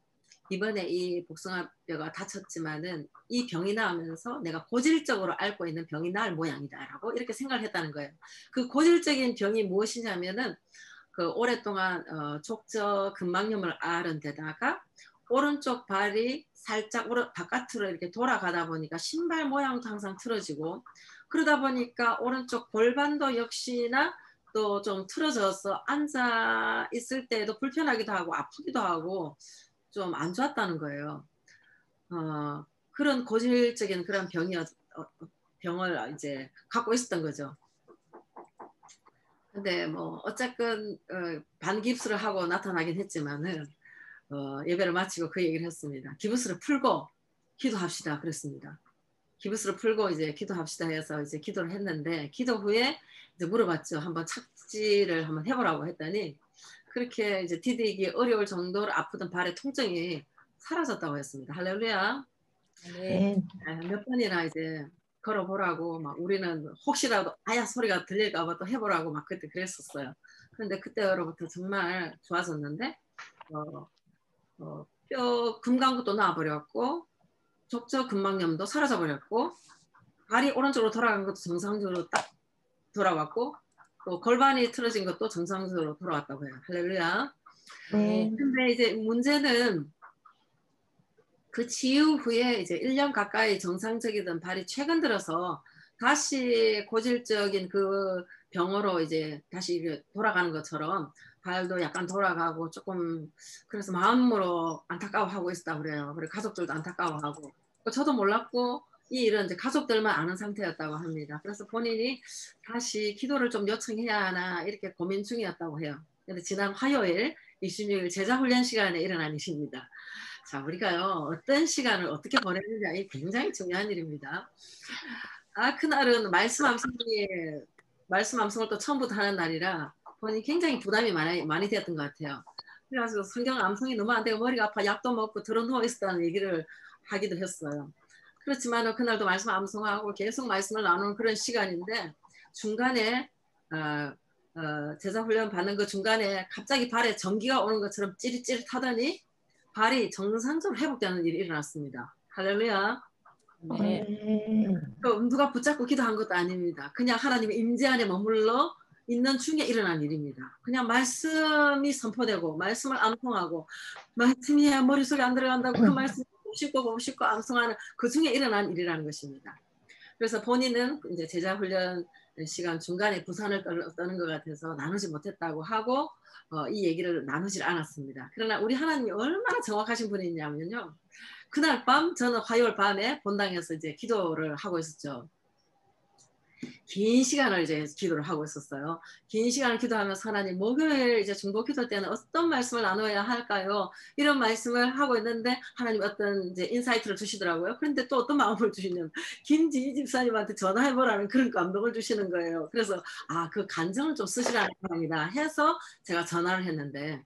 이번에 이 복숭아뼈가 다쳤지만은 이 병이 나오면서 내가 고질적으로 앓고 있는 병이 나을 모양이다라고 이렇게 생각을 했다는 거예요. 그 고질적인 병이 무엇이냐면은 그 오랫동안 족저 근막염을 앓은 데다가 오른쪽 발이 살짝 바깥으로 이렇게 돌아가다 보니까 신발 모양도 항상 틀어지고, 그러다 보니까 오른쪽 골반도 역시나 또 좀 틀어져서 앉아 있을 때에도 불편하기도 하고 아프기도 하고 좀 안 좋았다는 거예요. 그런 고질적인 그런 병을 이제 갖고 있었던 거죠. 근데 뭐 어쨌건 반깁스를 하고 나타나긴 했지만은 예배를 마치고 그 얘기를 했습니다. 기부스를 풀고 기도합시다 그랬습니다. 기부스를 풀고 이제 기도합시다 해서 이제 기도를 했는데, 기도 후에 이제 물어봤죠. 한번 착지를 한번 해보라고 했더니 그렇게 이제 디디기 어려울 정도로 아프던 발의 통증이 사라졌다고 했습니다. 할렐루야. 네. 몇 번이나 이제 걸어보라고 막, 우리는 혹시라도 아야 소리가 들릴까봐 또 해보라고 막 그때 그랬었어요. 그런데 그때로부터 정말 좋아졌는데 뼈 금강구도 나와버렸고 족저 근막염도 사라져버렸고, 발이 오른쪽으로 돌아간 것도 정상적으로 딱 돌아왔고, 또 골반이 틀어진 것도 정상적으로 돌아왔다고 해요. 할렐루야. 네. 근데 이제 문제는 그 치유 후에 이제 1년 가까이 정상적이던 발이 최근 들어서 다시 고질적인 그 병으로 이제 다시 돌아가는 것처럼 발도 약간 돌아가고 조금, 그래서 마음으로 안타까워하고 있었다고 그래요. 그리고 가족들도 안타까워하고, 저도 몰랐고 이 일은 이제 가족들만 아는 상태였다고 합니다. 그래서 본인이 다시 기도를 좀 요청해야 하나 이렇게 고민 중이었다고 해요. 근데 지난 화요일 26일 제자훈련 시간에 일어난 일입니다. 자, 우리가요 어떤 시간을 어떻게 보내느냐, 이 굉장히 중요한 일입니다. 그날은 말씀 암송을 또 처음부터 하는 날이라 본인이 굉장히 부담이 많이 되었던 것 같아요. 그래가지고 성경 암송이 너무 안 되고 머리가 아파 약도 먹고 들어 누워 있었다는 얘기를 하기도 했어요. 그렇지만 그날도 말씀 암송하고 계속 말씀을 나누는 그런 시간인데, 중간에 제자훈련 받는 그 중간에 갑자기 발에 전기가 오는 것처럼 찌릿찌릿하더니 발이 정상적으로 회복되는 일이 일어났습니다. 할렐루야. 네. 누가 붙잡고 기도한 것도 아닙니다. 그냥 하나님의 임재 안에 머물러 있는 중에 일어난 일입니다. 그냥 말씀이 선포되고 말씀을 암송하고, 말씀이 머릿속에 안 들어간다고 그 말씀 곱씹고 암송하는 그 중에 일어난 일이라는 것입니다. 그래서 본인은 이제 제자훈련 시간 중간에 부산을 떠는 것 같아서 나누지 못했다고 하고 이 얘기를 나누질 않았습니다. 그러나 우리 하나님이 얼마나 정확하신 분이냐면요, 그날 밤 저는 화요일 밤에 본당에서 이제 기도를 하고 있었죠. 긴 시간을 이제 기도를 하고 있었어요. 긴 시간을 기도하면서 하나님 목요일 이제 중보기도 때는 어떤 말씀을 나눠야 할까요? 이런 말씀을 하고 있는데 하나님 어떤 이제 인사이트를 주시더라고요. 그런데 또 어떤 마음을 주시냐면 김지희 집사님한테 전화해보라는 그런 감동을 주시는 거예요. 그래서 그 간증을 좀 쓰시라는 바랍니다 해서 제가 전화를 했는데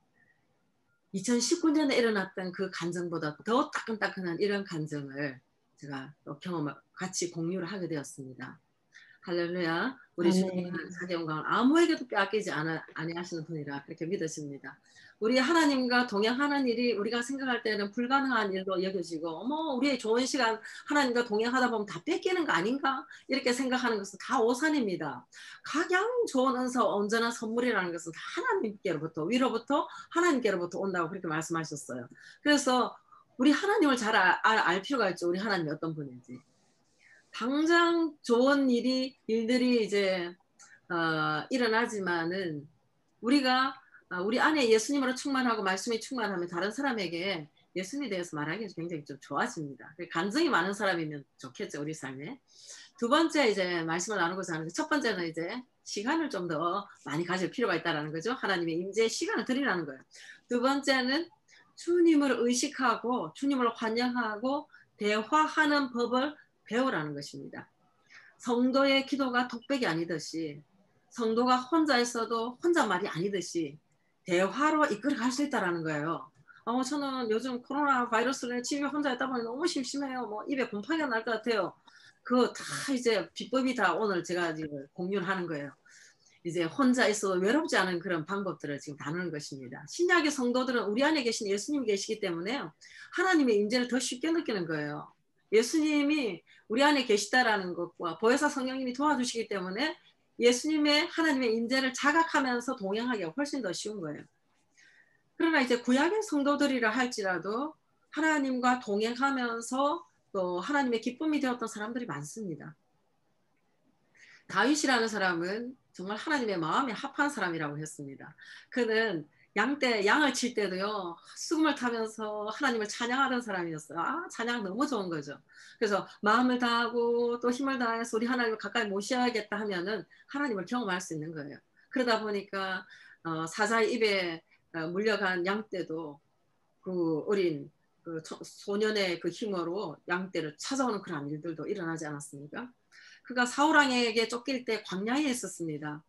2019년에 일어났던 그 간증보다 더 따끈따끈한 이런 간증을 제가 또 경험을 같이 공유를 하게 되었습니다. 할렐루야. 우리 주님은 자기 영광을 아무에게도 빼앗기지 아니하시는 분이라 그렇게 믿으십니다. 우리 하나님과 동행하는 일이 우리가 생각할 때는 불가능한 일로 여겨지고 어머 우리의 좋은 시간 하나님과 동행하다 보면 다 뺏기는 거 아닌가 이렇게 생각하는 것은 다 오산입니다. 가장 좋은 은사 온전한 선물이라는 것은 다 하나님께로부터 위로부터 하나님께로부터 온다고 그렇게 말씀하셨어요. 그래서 우리 하나님을 잘 알 필요가 있죠. 우리 하나님이 어떤 분인지. 당장 좋은 일들이 이제 일어나지만은 우리가 우리 안에 예수님으로 충만하고 말씀이 충만하면 다른 사람에게 예수님에 대해서 말하기 굉장히 좀 좋아집니다. 간증이 많은 사람이면 좋겠죠, 우리 삶에. 두 번째 이제 말씀을 나누고자 하는 첫 번째는 이제 시간을 좀 더 많이 가질 필요가 있다라는 거죠. 하나님의 임재의 시간을 드리라는 거예요. 두 번째는 주님을 의식하고 주님을 환영하고 대화하는 법을 배우라는 것입니다. 성도의 기도가 독백이 아니듯이 성도가 혼자 있어도 혼잣말이 아니듯이 대화로 이끌어갈 수 있다는 거예요. 저는 요즘 코로나 바이러스로 집에 혼자 있다 보니 너무 심심해요. 뭐 입에 곰팡이가 날 것 같아요. 그거 다 이제 비법이 다 오늘 제가 지금 공유를 하는 거예요. 이제 혼자 있어도 외롭지 않은 그런 방법들을 지금 다루는 것입니다. 신약의 성도들은 우리 안에 계신 예수님이 계시기 때문에 하나님의 임재를 더 쉽게 느끼는 거예요. 예수님이 우리 안에 계시다라는 것과 보혜사 성령님이 도와주시기 때문에 예수님의 하나님의 임재를 자각하면서 동행하기가 훨씬 더 쉬운 거예요. 그러나 이제 구약의 성도들이라 할지라도 하나님과 동행하면서 또 하나님의 기쁨이 되었던 사람들이 많습니다. 다윗이라는 사람은 정말 하나님의 마음에 합한 사람이라고 했습니다. 그는 양을 칠 때도요 수금을 타면서 하나님을 찬양하던 사람이었어요. 찬양 너무 좋은 거죠. 그래서 마음을 다하고 또 힘을 다해서 우리 하나님을 가까이 모셔야겠다 하면은 하나님을 경험할 수 있는 거예요. 그러다 보니까 사자의 입에 물려간 양떼도 그 어린 그 소년의 그 힘으로 양떼를 찾아오는 그런 일들도 일어나지 않았습니까? 그가 사울 왕에게 쫓길 때 광야에 있었습니다.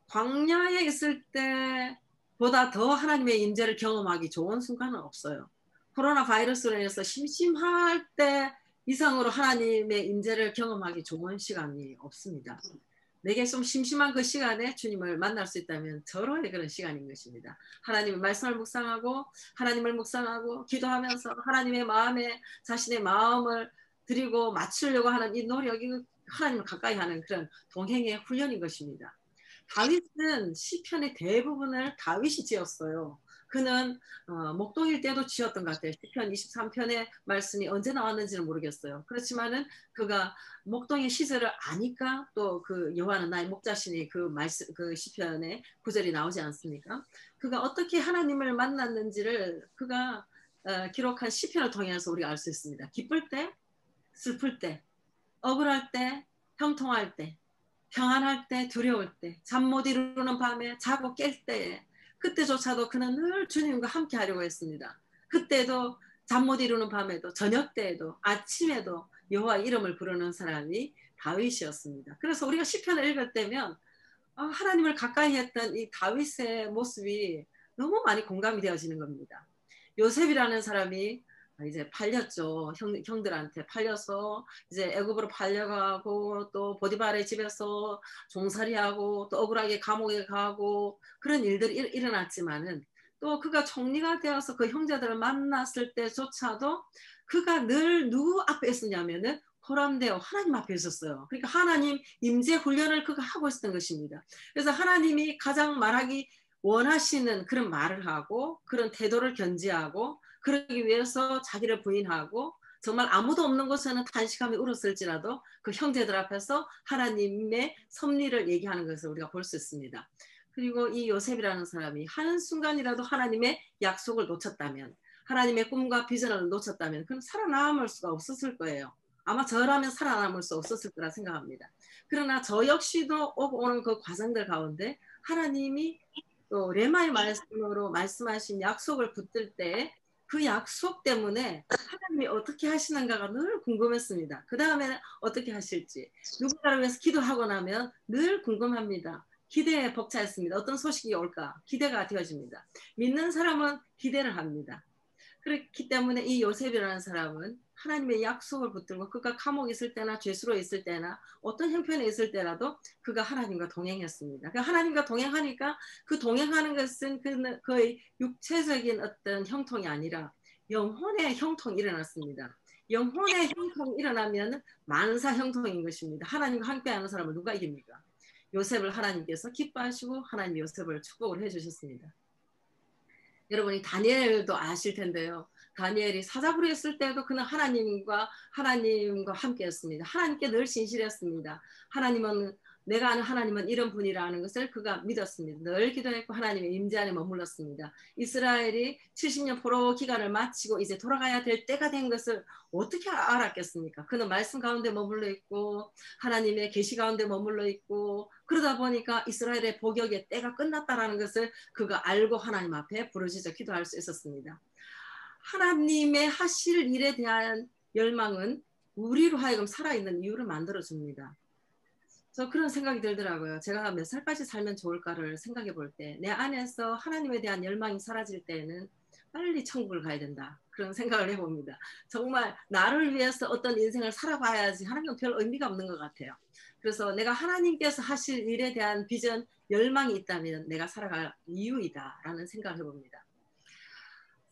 광야에 있을 때보다 더 하나님의 임재를 경험하기 좋은 순간은 없어요. 코로나 바이러스로 인해서 심심할 때 이상으로 하나님의 임재를 경험하기 좋은 시간이 없습니다. 내게 좀 심심한 그 시간에 주님을 만날 수 있다면 절호의 그런 시간인 것입니다. 하나님의 말씀을 묵상하고 하나님을 묵상하고 기도하면서 하나님의 마음에 자신의 마음을 드리고 맞추려고 하는 이 노력이 하나님을 가까이 하는 그런 동행의 훈련인 것입니다. 다윗은 시편의 대부분을 다윗이 지었어요. 그는 목동일 때도 지었던 것 같아요. 시편 23편의 말씀이 언제 나왔는지는 모르겠어요. 그렇지만은 그가 목동의 시절을 아니까 또 그 여호와는 나의 목자시니 그 말씀 그 시편의 구절이 나오지 않습니까? 그가 어떻게 하나님을 만났는지를 그가 기록한 시편을 통해서 우리가 알 수 있습니다. 기쁠 때, 슬플 때, 억울할 때, 형통할 때, 평안할 때, 두려울 때, 잠 못 이루는 밤에 자고 깰 때에 그때조차도 그는 늘 주님과 함께 하려고 했습니다. 그때도 잠 못 이루는 밤에도 저녁 때에도 아침에도 여호와 이름을 부르는 사람이 다윗이었습니다. 그래서 우리가 시편을 읽을 때면 하나님을 가까이 했던 이 다윗의 모습이 너무 많이 공감이 되어지는 겁니다. 요셉이라는 사람이 이제 팔렸죠. 형들한테 팔려서 이제 애굽으로 팔려가고 또 보디발의 집에서 종살이하고 또 억울하게 감옥에 가고 그런 일들이 일어났지만은 또 그가 총리가 되어서 그 형제들을 만났을 때조차도 그가 늘 누구 앞에 있었냐면은 호람되어 하나님 앞에 있었어요. 그러니까 하나님 임재 훈련을 그가 하고 있었던 것입니다. 그래서 하나님이 가장 말하기 원하시는 그런 말을 하고 그런 태도를 견지하고 그러기 위해서 자기를 부인하고 정말 아무도 없는 곳에는 탄식하며 울었을지라도 그 형제들 앞에서 하나님의 섭리를 얘기하는 것을 우리가 볼 수 있습니다. 그리고 이 요셉이라는 사람이 한순간이라도 하나님의 약속을 놓쳤다면 하나님의 꿈과 비전을 놓쳤다면 그럼 살아남을 수가 없었을 거예요. 아마 저라면 살아남을 수 없었을 거라 생각합니다. 그러나 저 역시도 오는 그 과정들 가운데 하나님이 또 레마의 말씀으로 말씀하신 약속을 붙들 때 그 약속 때문에 하나님이 어떻게 하시는가가 늘 궁금했습니다. 그 다음에는 어떻게 하실지 누군가를 위해서 기도하고 나면 늘 궁금합니다. 기대에 벅차있습니다. 어떤 소식이 올까 기대가 되어집니다. 믿는 사람은 기대를 합니다. 그렇기 때문에 이 요셉이라는 사람은 하나님의 약속을 붙들고 그가 감옥에 있을 때나 죄수로 있을 때나 어떤 형편에 있을 때라도 그가 하나님과 동행했습니다. 하나님과 동행하니까 그 동행하는 것은 그의 육체적인 어떤 형통이 아니라 영혼의 형통이 일어났습니다. 영혼의 형통이 일어나면 만사 형통인 것입니다. 하나님과 함께하는 사람을 누가 이깁니까? 요셉을 하나님께서 기뻐하시고 하나님 요셉을 축복을 해주셨습니다. 여러분이 다니엘도 아실 텐데요. 다니엘이 사자굴에 있을 때도 그는 하나님과 함께했습니다. 하나님께 늘 진실했습니다. 하나님은 내가 아는 하나님은 이런 분이라는 것을 그가 믿었습니다. 늘 기도했고 하나님의 임재 안에 머물렀습니다. 이스라엘이 70년 포로 기간을 마치고 이제 돌아가야 될 때가 된 것을 어떻게 알았겠습니까? 그는 말씀 가운데 머물러 있고 하나님의 계시 가운데 머물러 있고 그러다 보니까 이스라엘의 복역의 때가 끝났다라는 것을 그가 알고 하나님 앞에 부르짖어 기도할 수 있었습니다. 하나님의 하실 일에 대한 열망은 우리로 하여금 살아있는 이유를 만들어줍니다. 저 그런 생각이 들더라고요. 제가 몇 살까지 살면 좋을까를 생각해 볼 때 내 안에서 하나님에 대한 열망이 사라질 때는 빨리 천국을 가야 된다. 그런 생각을 해봅니다. 정말 나를 위해서 어떤 인생을 살아봐야지 하나님은 별 의미가 없는 것 같아요. 그래서 내가 하나님께서 하실 일에 대한 비전, 열망이 있다면 내가 살아갈 이유이다라는 생각을 해봅니다.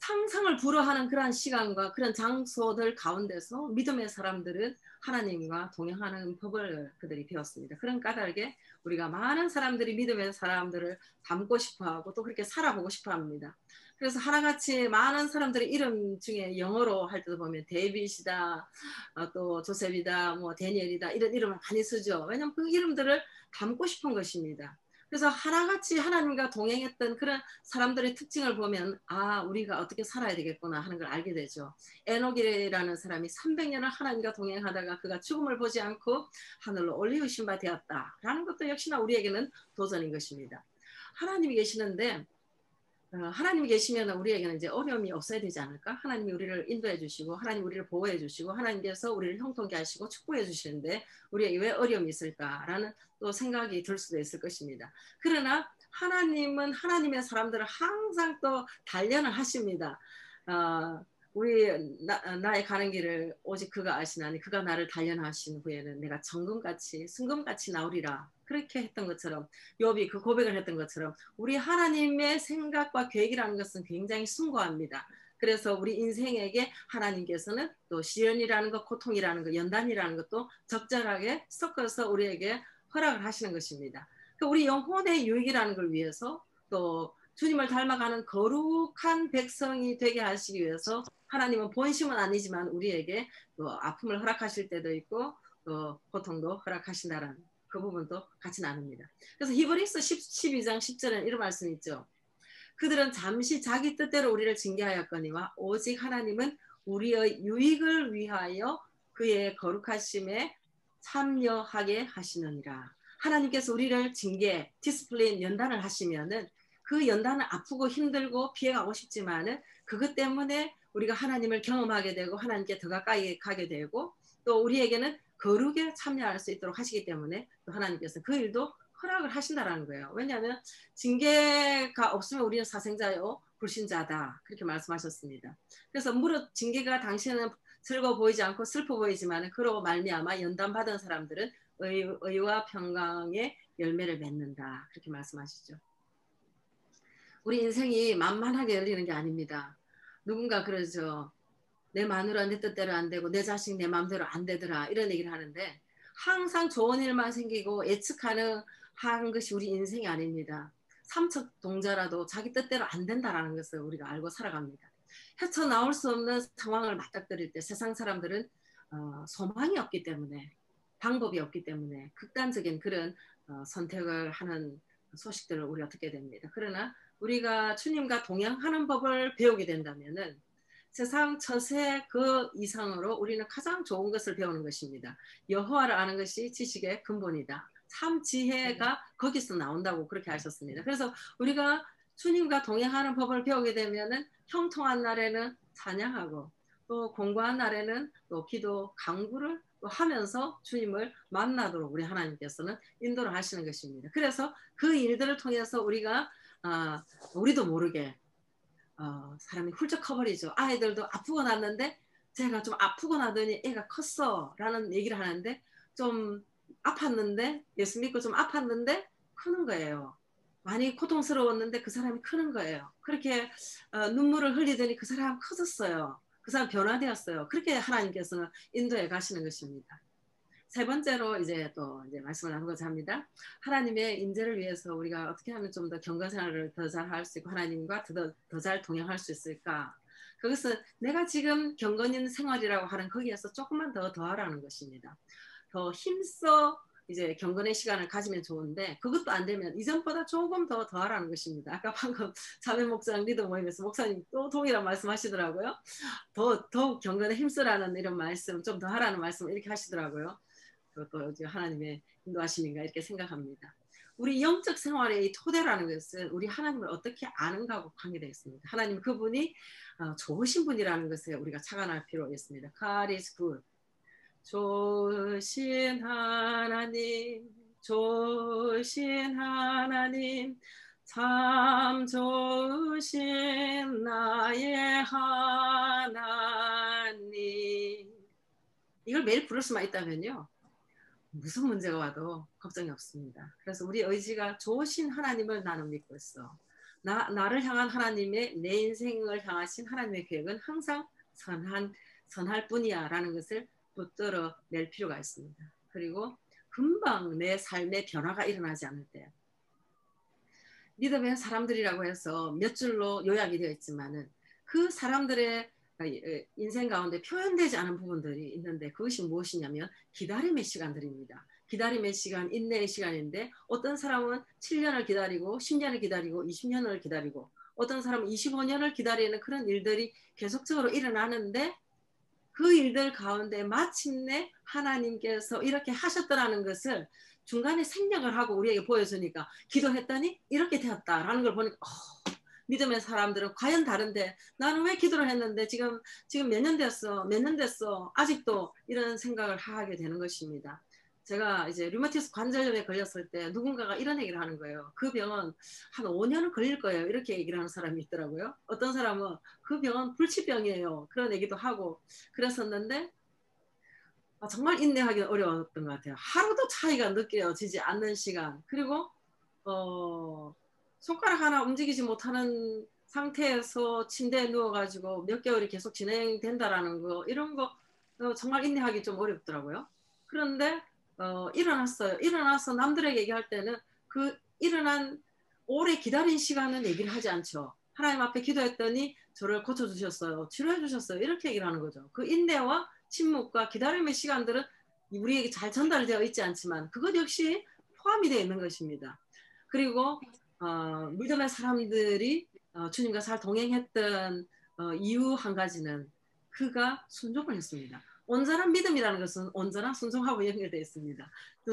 상상을 불허하는 그런 시간과 그런 장소들 가운데서 믿음의 사람들은 하나님과 동행하는 법을 그들이 배웠습니다. 그런 까닭에 우리가 많은 사람들이 믿음의 사람들을 닮고 싶어하고 또 그렇게 살아보고 싶어합니다. 그래서 하나같이 많은 사람들의 이름 중에 영어로 할 때도 보면 데이빗이다, 또 조셉이다, 뭐 데니엘이다 이런 이름을 많이 쓰죠. 왜냐하면 그 이름들을 닮고 싶은 것입니다. 그래서 하나같이 하나님과 동행했던 그런 사람들의 특징을 보면 아 우리가 어떻게 살아야 되겠구나 하는 걸 알게 되죠. 에녹이라는 사람이 300년을 하나님과 동행하다가 그가 죽음을 보지 않고 하늘로 올리우신 바 되었다라는 것도 역시나 우리에게는 도전인 것입니다. 하나님이 계시는데 하나님이 계시면 우리에게는 이제 어려움이 없어야 되지 않을까? 하나님이 우리를 인도해 주시고 하나님 우리를 보호해 주시고 하나님께서 우리를 형통케 하시고 축복해 주시는데 우리에게 왜 어려움이 있을까라는 또 생각이 들 수도 있을 것입니다. 그러나 하나님은 하나님의 사람들을 항상 또 단련을 하십니다. 우리 나의 가는 길을 오직 그가 아시나니 그가 나를 단련하신 후에는 내가 정금같이 순금같이 나오리라. 그렇게 했던 것처럼 욥이 그 고백을 했던 것처럼 우리 하나님의 생각과 계획이라는 것은 굉장히 숭고합니다. 그래서 우리 인생에게 하나님께서는 또 시련이라는 것, 고통이라는 것, 연단이라는 것도 적절하게 섞어서 우리에게 허락을 하시는 것입니다. 우리 영혼의 유익이라는 걸 위해서 또 주님을 닮아가는 거룩한 백성이 되게 하시기 위해서 하나님은 본심은 아니지만 우리에게 또 아픔을 허락하실 때도 있고 또 고통도 허락하신다는 그 부분도 같이 나눕니다. 그래서 히브리서 12장 10절에는 이런 말씀이 있죠. 그들은 잠시 자기 뜻대로 우리를 징계하였거니와 오직 하나님은 우리의 유익을 위하여 그의 거룩하심에 참여하게 하시느니라. 하나님께서 우리를 징계, 디스플레인, 연단을 하시면은 그 연단은 아프고 힘들고 피해가고 싶지만은 그것 때문에 우리가 하나님을 경험하게 되고 하나님께 더 가까이 가게 되고 또 우리에게는 거룩에 참여할 수 있도록 하시기 때문에 또 하나님께서 그 일도 허락을 하신다라는 거예요. 왜냐하면 징계가 없으면 우리는 사생자요 불신자다 그렇게 말씀하셨습니다. 그래서 무릇 징계가 당신은 즐거워 보이지 않고 슬퍼 보이지만 그로 말미암아 연단받은 사람들은 의와 평강의 열매를 맺는다 그렇게 말씀하시죠. 우리 인생이 만만하게 열리는 게 아닙니다. 누군가 그러죠. 내 마누라 내 뜻대로 안 되고 내 자식 내 마음대로 안 되더라 이런 얘기를 하는데 항상 좋은 일만 생기고 예측하는 것이 우리 인생이 아닙니다. 삼척동자라도 자기 뜻대로 안 된다라는 것을 우리가 알고 살아갑니다. 헤쳐나올 수 없는 상황을 맞닥뜨릴 때 세상 사람들은 소망이 없기 때문에 방법이 없기 때문에 극단적인 그런 선택을 하는 소식들을 우리가 듣게 됩니다. 그러나 우리가 주님과 동행하는 법을 배우게 된다면은 세상 처세 그 이상으로 우리는 가장 좋은 것을 배우는 것입니다. 여호와를 아는 것이 지식의 근본이다. 참 지혜가 거기서 나온다고 그렇게 하셨습니다. 그래서 우리가 주님과 동행하는 법을 배우게 되면은 형통한 날에는 찬양하고 또 공부한 날에는 또 기도 강구를 또 하면서 주님을 만나도록 우리 하나님께서는 인도를 하시는 것입니다. 그래서 그 일들을 통해서 우리가 우리도 모르게 사람이 훌쩍 커버리죠. 아이들도 아프고 났는데 제가 좀 아프고 나더니 애가 컸어 라는 얘기를 하는데 좀 아팠는데 예수 믿고 좀 아팠는데 크는 거예요. 많이 고통스러웠는데 그 사람이 크는 거예요. 그렇게 눈물을 흘리더니 그 사람 커졌어요. 그 사람 변화되었어요. 그렇게 하나님께서는 인도해 가시는 것입니다. 세 번째로 이제 말씀을 나누고자 합니다. 하나님의 인재를 위해서 우리가 어떻게 하면 좀 더 경건생활을 더 잘 할 수 있고 하나님과 더 잘 동행할 수 있을까? 그것은 내가 지금 경건 있는 생활이라고 하는 거기에서 조금만 더 더하라는 것입니다. 더 힘써 이제 경건의 시간을 가지면 좋은데 그것도 안 되면 이전보다 조금 더 더하라는 것입니다. 아까 방금 자매 목사랑 리더 모임에서 목사님 또 동일한 말씀하시더라고요. 더욱 경건에 힘쓰라는 이런 말씀, 좀 더 하라는 말씀 이렇게 하시더라고요. 그것도 하나님의 인도하심인가 이렇게 생각합니다. 우리 영적 생활의 토대라는 것은 우리 하나님을 어떻게 아는가하고 관계되어 있습니다. 하나님 그분이 좋으신 분이라는 것에 우리가 착안할 필요가 있습니다. God is good. 좋으신 하나님, 좋으신 하나님, 참 좋으신 나의 하나님. 이걸 매일 부를 수만 있다면요. 무슨 문제가 와도 걱정이 없습니다. 그래서 우리 의지가 좋으신 하나님을 나는 믿고 있어. 나를 향한 하나님의 내 인생을 향하신 하나님의 계획은 항상 선할 뿐이야 라는 것을 붙들어 낼 필요가 있습니다. 그리고 금방 내 삶의 변화가 일어나지 않을 때 믿음의 사람들이라고 해서 몇 줄로 요약이 되어 있지만은 그 사람들의 인생 가운데 표현되지 않은 부분들이 있는데 그것이 무엇이냐면 기다림의 시간들입니다. 기다림의 시간, 인내의 시간인데 어떤 사람은 7년을 기다리고 10년을 기다리고 20년을 기다리고 어떤 사람은 25년을 기다리는 그런 일들이 계속적으로 일어나는데 그 일들 가운데 마침내 하나님께서 이렇게 하셨더라는 것을 중간에 생략을 하고 우리에게 보여주니까 기도했더니 이렇게 되었다라는 걸 보니까 믿음의 사람들은 과연 다른데 나는 왜 기도를 했는데 지금 몇 년 됐어 아직도 이런 생각을 하게 되는 것입니다. 제가 이제 류마티스 관절염에 걸렸을 때 누군가가 이런 얘기를 하는 거예요. 그 병은 한 5년은 걸릴 거예요. 이렇게 얘기를 하는 사람이 있더라고요. 어떤 사람은 그 병은 불치병이에요. 그런 얘기도 하고 그랬었는데 정말 인내하기 어려웠던 것 같아요. 하루도 차이가 느껴지지 않는 시간. 그리고 손가락 하나 움직이지 못하는 상태에서 침대에 누워가지고 몇 개월이 계속 진행된다라는 거 이런 거 정말 인내하기 좀 어렵더라고요. 그런데 일어났어요. 일어나서 남들에게 얘기할 때는 그 일어난 오래 기다린 시간은 얘기를 하지 않죠. 하나님 앞에 기도했더니 저를 고쳐주셨어요. 치료해 주셨어요. 이렇게 얘기를 하는 거죠. 그 인내와 침묵과 기다림의 시간들은 우리에게 잘 전달되어 있지 않지만 그것 역시 포함이 되어 있는 것입니다. 그리고 믿음의 사람들이 주님과 잘 동행했던 이유 한 가지는 그가 순종을 했습니다. 온전한 믿음이라는 것은 온전한 순종하고 연결되어 있습니다.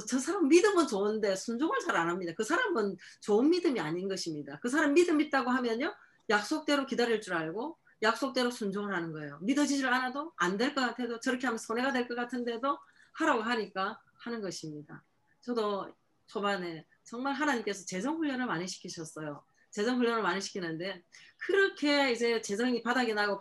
저 사람 믿음은 좋은데 순종을 잘 안 합니다. 그 사람은 좋은 믿음이 아닌 것입니다. 그 사람 믿음 있다고 하면요. 약속대로 기다릴 줄 알고 약속대로 순종을 하는 거예요. 믿어지질 않아도 안 될 것 같아도 저렇게 하면 손해가 될 것 같은데도 하라고 하니까 하는 것입니다. 저도 초반에 정말 하나님께서 재정 훈련을 많이 시키셨어요. 재정 훈련을 많이 시키는데 그렇게 이제 재정이 바닥이 나고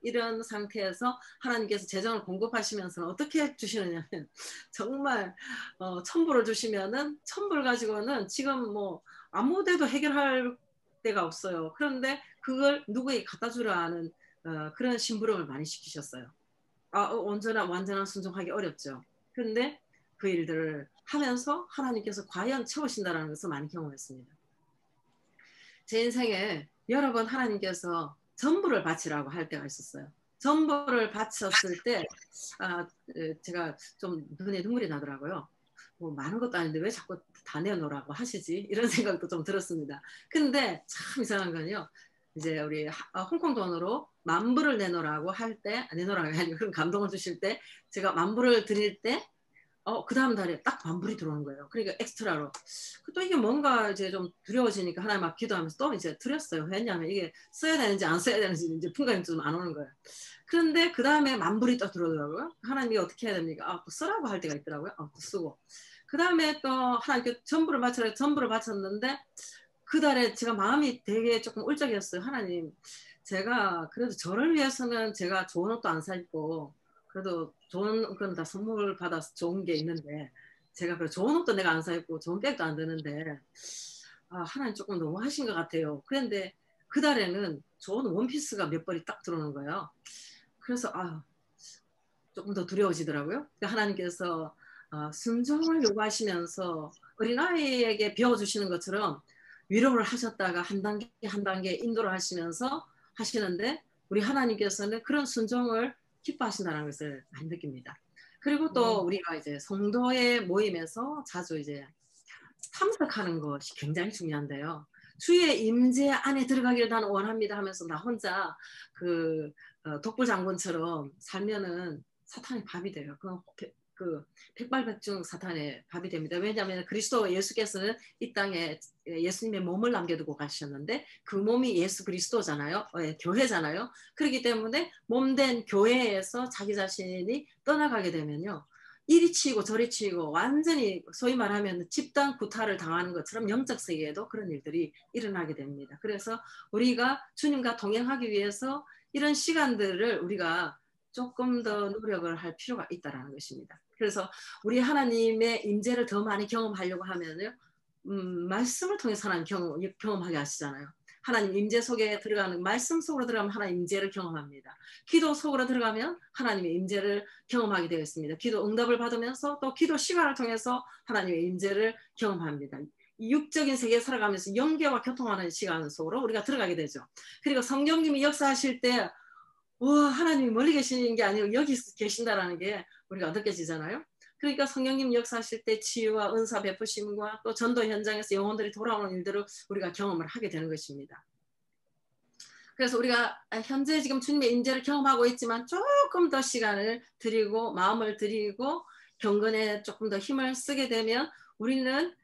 이런 상태에서 하나님께서 재정을 공급하시면서 어떻게 주시느냐면 정말 1,000불을 주시면은 1,000불 가지고는 지금 뭐 아무 데도 해결할 데가 없어요. 그런데 그걸 누구에게 갖다 주라 하는 그런 심부름을 많이 시키셨어요. 완전한 순종하기 어렵죠. 그런데 그 일들을 하면서 하나님께서 과연 채우신다는 것을 많이 경험했습니다. 제 인생에 여러 번 하나님께서 전부를 바치라고 할 때가 있었어요. 전부를 바쳤을 때 제가 좀 눈에 눈물이 나더라고요. 뭐 많은 것도 아닌데 왜 자꾸 다 내놓으라고 하시지? 이런 생각도 좀 들었습니다. 근데 참 이상한 건요. 이제 우리 홍콩 돈으로 만불을 내놓으라고 할 때, 내놓으라고 하니 그런 감동을 주실 때, 제가 만불을 드릴 때, 그 다음 달에 딱 만불이 들어오는 거예요. 그러니까 엑스트라로. 또 이게 뭔가 이제 좀 두려워지니까 하나님 앞 기도하면서 또 이제 드렸어요. 왜냐하면 이게 써야 되는지 안 써야 되는지 이제 풍감이 좀 안 오는 거예요. 그런데 그 다음에 만불이 또 들어오더라고요. 하나님이 어떻게 해야 됩니까? 또 쓰라고 할 때가 있더라고요. 또 쓰고. 그 다음에 또 하나님께 전부를 바쳐라. 전부를 바쳤는데 그 달에 제가 마음이 되게 조금 울적이었어요. 하나님, 제가 그래도 저를 위해서는 제가 좋은 옷도 안 사 입고 그래도 좋은 건 다 선물 받아서 좋은 게 있는데 제가 그 좋은 옷도 내가 안 사 입고 좋은 백도 안 드는데 하나님 조금 너무 하신 것 같아요. 그런데 그 달에는 좋은 원피스가 몇 벌이 딱 들어오는 거예요. 그래서 조금 더 두려워지더라고요. 그러니까 하나님께서 순종을 요구하시면서 어린아이에게 배워주시는 것처럼 위로를 하셨다가 한 단계 한 단계 인도를 하시면서 하시는데 우리 하나님께서는 그런 순종을 기뻐하신다는 것을 많이 느낍니다. 그리고 또 우리가 이제 성도의 모임에서 자주 이제 참석하는 것이 굉장히 중요한데요. 주의 임재 안에 들어가기를 나는 원합니다 하면서 나 혼자 그 독불 장군처럼 살면은 사탄의 밥이 돼요. 그 백발백중 사탄의 밥이 됩니다. 왜냐하면 그리스도 예수께서는 이 땅에 예수님의 몸을 남겨두고 가셨는데 그 몸이 예수 그리스도잖아요. 교회잖아요. 그렇기 때문에 몸된 교회에서 자기 자신이 떠나가게 되면요. 이리 치이고 저리 치이고 완전히 소위 말하면 집단 구타를 당하는 것처럼 영적 세계에도 그런 일들이 일어나게 됩니다. 그래서 우리가 주님과 동행하기 위해서 이런 시간들을 우리가 조금 더 노력을 할 필요가 있다는 것입니다. 그래서 우리 하나님의 임재를 더 많이 경험하려고 하면요, 말씀을 통해서 하나님 경험하게 하시잖아요. 하나님 임재 속에 들어가는 말씀 속으로 들어가면 하나님 임재를 경험합니다. 기도 속으로 들어가면 하나님의 임재를 경험하게 되었습니다. 기도 응답을 받으면서 또 기도 시간을 통해서 하나님의 임재를 경험합니다. 육적인 세계에 살아가면서 영계와 교통하는 시간 속으로 우리가 들어가게 되죠. 그리고 성령님이 역사하실 때 하나님이 멀리 계시는 게 아니고 여기 계신다라는 게 우리가 느껴지잖아요. 그러니까 성령님 역사하실 때 치유와 은사 베푸심과 또 전도 현장에서 영혼들이 돌아오는 일들을 우리가 경험을 하게 되는 것입니다. 그래서 우리가 현재 지금 주님의 임재를 경험하고 있지만 조금 더 시간을 드리고 마음을 드리고 경건에 조금 더 힘을 쓰게 되면 우리는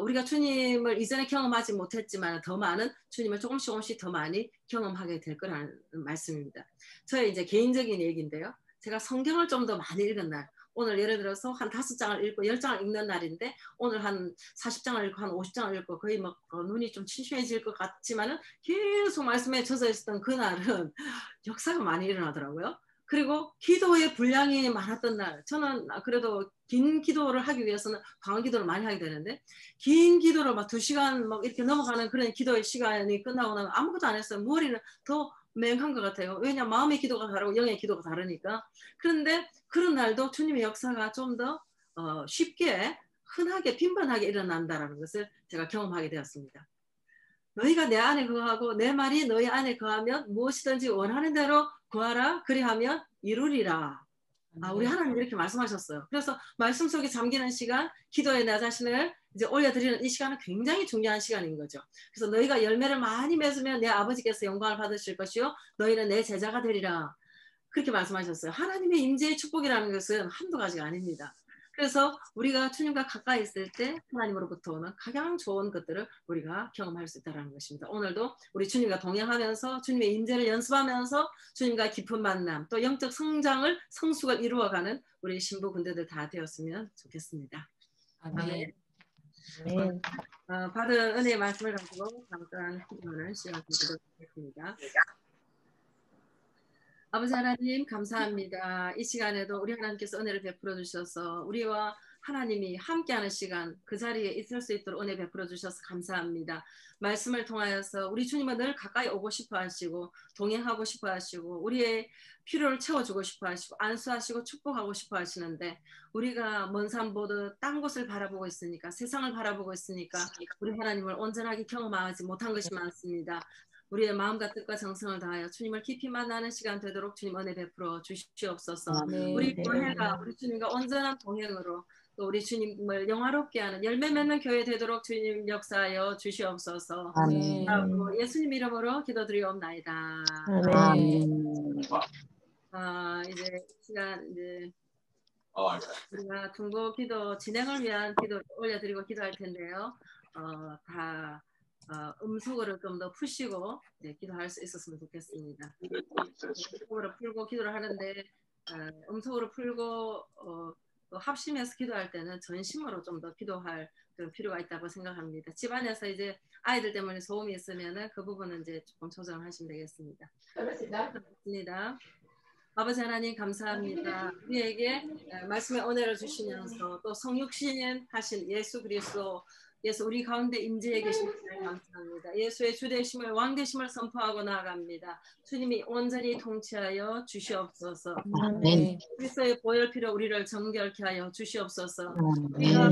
우리가 주님을 이전에 경험하지 못했지만 더 많은 주님을 조금씩 더 많이 경험하게 될 거라는 말씀입니다. 저의 이제 개인적인 얘기인데요. 제가 성경을 좀 더 많이 읽은 날, 오늘 예를 들어서 한 5장을 읽고 10장을 읽는 날인데 오늘 한 40장을 읽고 한 50장을 읽고 거의 막 눈이 좀 침침해질 것 같지만은 계속 말씀에 젖어 있었던 그날은 역사가 많이 일어나더라고요. 그리고 기도의 분량이 많았던 날, 저는 그래도 긴 기도를 하기 위해서는 광화 기도를 많이 하게 되는데 긴 기도를 막 2시간 막 이렇게 넘어가는 그런 기도의 시간이 끝나고 나면 아무것도 안 했어요. 머리는 더 맹한 것 같아요. 왜냐하면 마음의 기도가 다르고 영의 기도가 다르니까. 그런데 그런 날도 주님의 역사가 좀 더 쉽게 흔하게 빈번하게 일어난다는 것을 제가 경험하게 되었습니다. 너희가 내 안에 거하고 내 말이 너희 안에 거하면 무엇이든지 원하는 대로 구하라. 그리하면 이루리라. 우리 하나님 이렇게 말씀하셨어요. 그래서 말씀 속에 잠기는 시간, 기도에 나 자신을 이제 올려드리는 이 시간은 굉장히 중요한 시간인 거죠. 그래서 너희가 열매를 많이 맺으면 내 아버지께서 영광을 받으실 것이요 너희는 내 제자가 되리라. 그렇게 말씀하셨어요. 하나님의 임재의 축복이라는 것은 한두 가지가 아닙니다. 그래서 우리가 주님과 가까이 있을 때 하나님으로부터 오는 가장 좋은 것들을 우리가 경험할 수 있다는 것입니다. 오늘도 우리 주님과 동행하면서 주님의 임재를 연습하면서 주님과 깊은 만남 또 영적 성장을 성숙을 이루어가는 우리 신부 군대들 다 되었으면 좋겠습니다. 아멘. 네. 받은 은혜의 말씀을 가지고 잠깐 기도하는 시간을 갖도록 하겠습니다. 아버지 하나님 감사합니다. 이 시간에도 우리 하나님께서 은혜를 베풀어 주셔서 우리와 하나님이 함께하는 시간 그 자리에 있을 수 있도록 은혜 베풀어 주셔서 감사합니다. 말씀을 통하여서 우리 주님은 늘 가까이 오고 싶어 하시고 동행하고 싶어 하시고 우리의 필요를 채워주고 싶어 하시고 안수하시고 축복하고 싶어 하시는데 우리가 먼 산 보듯 딴 곳을 바라보고 있으니까 세상을 바라보고 있으니까 우리 하나님을 온전하게 경험하지 못한 것이 많습니다. 우리의 마음과 뜻과 정성을 다하여 주님을 깊이 만나는 시간 되도록 주님 은혜 베풀어 주시옵소서. 아멘. 우리 교회가 우리 주님과 온전한 동행으로 또 우리 주님을 영화롭게 하는 열매 맺는 교회 되도록 주님 역사하여 주시옵소서. 아멘. 예수님 이름으로 기도드리옵나이다. 아멘. 이제 시간 이제 우리가 중보 기도 진행을 위한 기도 올려드리고 기도할 텐데요. 다 음속으로 좀 더 푸시고 기도할 수 있었으면 좋겠습니다. 음속으로 풀고 기도를 하는데 음속으로 풀고 또 합심해서 기도할 때는 전심으로 좀 더 기도할 그런 필요가 있다고 생각합니다. 집안에서 이제 아이들 때문에 소음이 있으면은 그 부분은 이제 조금 조정하시면 되겠습니다. 감사합니다. 아버지 하나님 감사합니다. 우리에게 말씀의 은혜를 주시면서 또 성육신 하신 예수 그리스도 예수 우리 가운데 임재해 계신 것을 감사합니다. 예수의 주되심을 왕되심을 선포하고 나아갑니다. 주님이 온전히 통치하여 주시옵소서. 아멘. 그리스도의 보혈피로 우리를 정결케 하여 주시옵소서. 우리가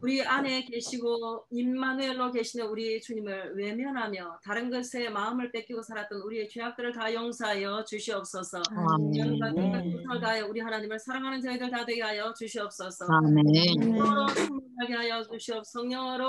우리 안에 계시고 임마누엘로 계시는 우리 주님을 외면하며 다른 것에 마음을 뺏기고 살았던 우리의 죄악들을 다 용서하여 주시옵소서. 영과 뜻을 다하여 우리 하나님을 사랑하는 저희들 다 되게 하여 주시옵소서. 성령으로 충만하게 하여 주시옵소서. 성령으로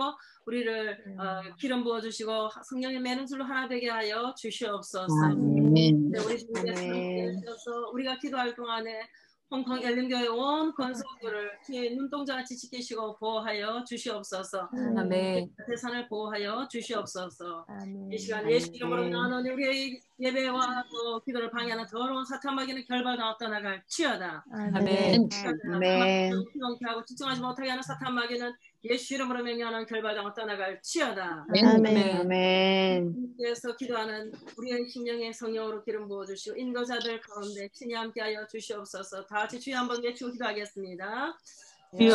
우리를 기름 부어 주시고 성령의 매는 줄로 하나 되게 하여 주시옵소서. 우리 주님께서 우리가 기도할 동안에 홍콩 엘림교회 온 건설들을 주의 눈동자같이 지키시고 보호하여 주시옵소서. 아멘. 재산을 보호하여 주시옵소서. 이 시간 예수 이름으로 나누는 우리의 예배와 또 기도를 방해하는 더러운 사탄 마귀는 결박당하고 떠나갈 치여다. 아멘. 피곤케 하고 집중하지 못하게 하는 사탄 마귀는 예수 이름으로 명령하는 결박당하고 떠나갈 치여다. 아멘. 주님께서 기도하는 우리의 심령의 성령으로 기름 부어주시고 인도자들 가운데 친히 함께하여 주시옵소서. 다 같이 주여 한번 외치고 기도하겠습니다. 주여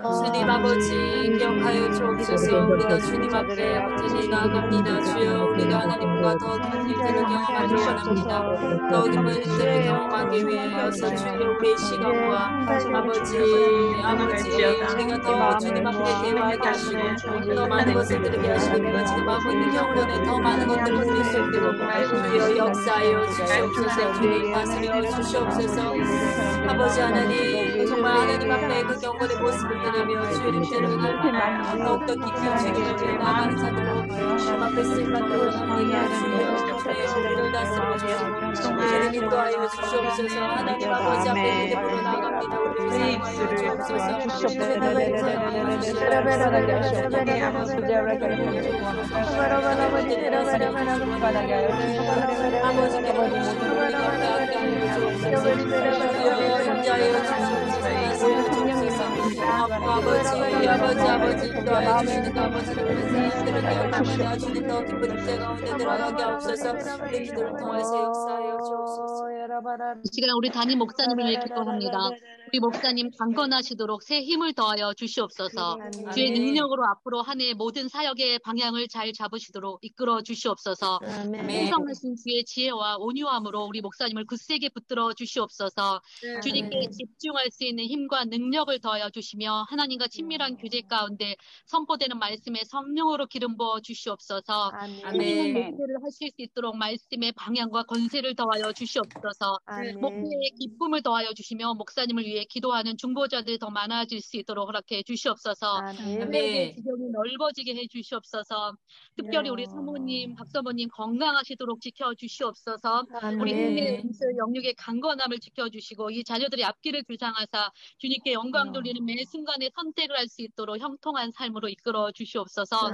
주님 아버지 기억하여 주옵소서. 우리가 주님 앞에 온전히 나아갑니다. 주여 우리가 하나님과 더 깊은 일들을 경험하기 원합니다. 더 깊은 일들을 경험하기 위해서 주여 우리의 시간과 아버지 우리가 더 주님 앞에 대화하게 하시고 더 많은 것을 들으게 하시고 우리가 지금 하고 있는 영혼에 더 많은 것들을 들을 수 있도록 주여 역사하여 주시옵소서. 주님 다스려 주시옵소서. 아버지 하나님 정말 하나님 앞에 그 영혼의 모습을 드리며 주의 뜻대로 행할 더욱더 깊이 주님을 위해 나아가는 자들로 주님 앞에 쓰임받는 원합니다. 주여 우리를 다스려 주시고 우리를 인도하여 주시옵소서. 하나님 아버지 앞에 기대부로 나아갑니다. 우리를 사용하여 주옵소서. 우리를 사용하여 아버지께 보시고 우리 앞에 함께하여 주옵소서. 주여 인자하여 주시옵소서. 아버지 인도하여 주시는 아버지를 사람들을 기억하며 주님 더 깊은 임재 가운데 들어가게 하옵소서. 우리 기도를 통해서 역사하여 주옵소서. 이 시간 우리 담임 목사님을 위해 기도합니다. 우리 목사님 강건하시도록 새 힘을 더하여 주시옵소서. 주의 능력으로 앞으로 한 해 모든 사역의 방향을 잘 잡으시도록 이끌어 주시옵소서. 풍성하신 주의 지혜와 온유함으로 우리 목사님을 굳세게 붙들어 주시옵소서. 주님께 집중할 수 있는 힘과 능력을 더하여 주시며 하나님과 친밀한 교제 가운데 선포되는 말씀에 성령으로 기름 부어 주시옵소서. 훌륭한 목회를 하실 수 있도록 말씀의 방향과 권세를 더하여 주시옵소서. 목회에 기쁨을 더하여 주시며 목사님을 위해 기도하는 중보자들이 더 많아질 수 있도록 허락해 주시옵소서. 교회의 지경이 넓어지게 해 주시옵소서. 특별히 우리 사모님, 박사모님 건강하시도록 지켜 주시옵소서. 우리 국내 영육의 강건함을 지켜 주시고 이 자녀들의 앞길을 주장하사 주님께 영광 돌리는 매 순간에 선택을 할 수 있도록 형통한 삶으로 이끌어 주시옵소서.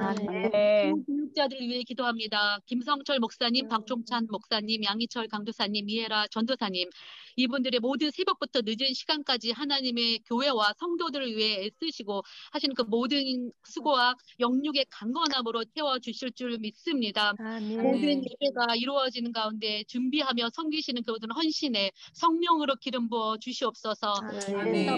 교육자들을 위해 기도합니다. 김성철 목사님, 박종찬 목사님, 양희철 강도사님, 이해라 전도사님, 이분들의 모든 새벽부터 늦은 시간까지 하나님의 교회와 성도들을 위해 애쓰시고 하시는 그 모든 수고와 영육의 강건함으로 채워주실 줄 믿습니다. 모든 예배가 이루어지는 가운데 준비하며 섬기시는 그 모든 헌신에 성령으로 기름 부어 주시옵소서.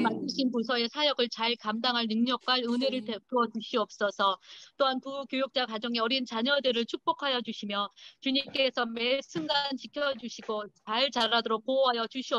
맡으신 부서의 사역을 잘 감당할 능력과 은혜를 베풀어 주시옵소서. 또한 부교육자 가정의 어린 자녀들을 축복하여 주시며 주님께서 매 순간 지켜주시고 잘 자라도록 보호하여 주시옵소서.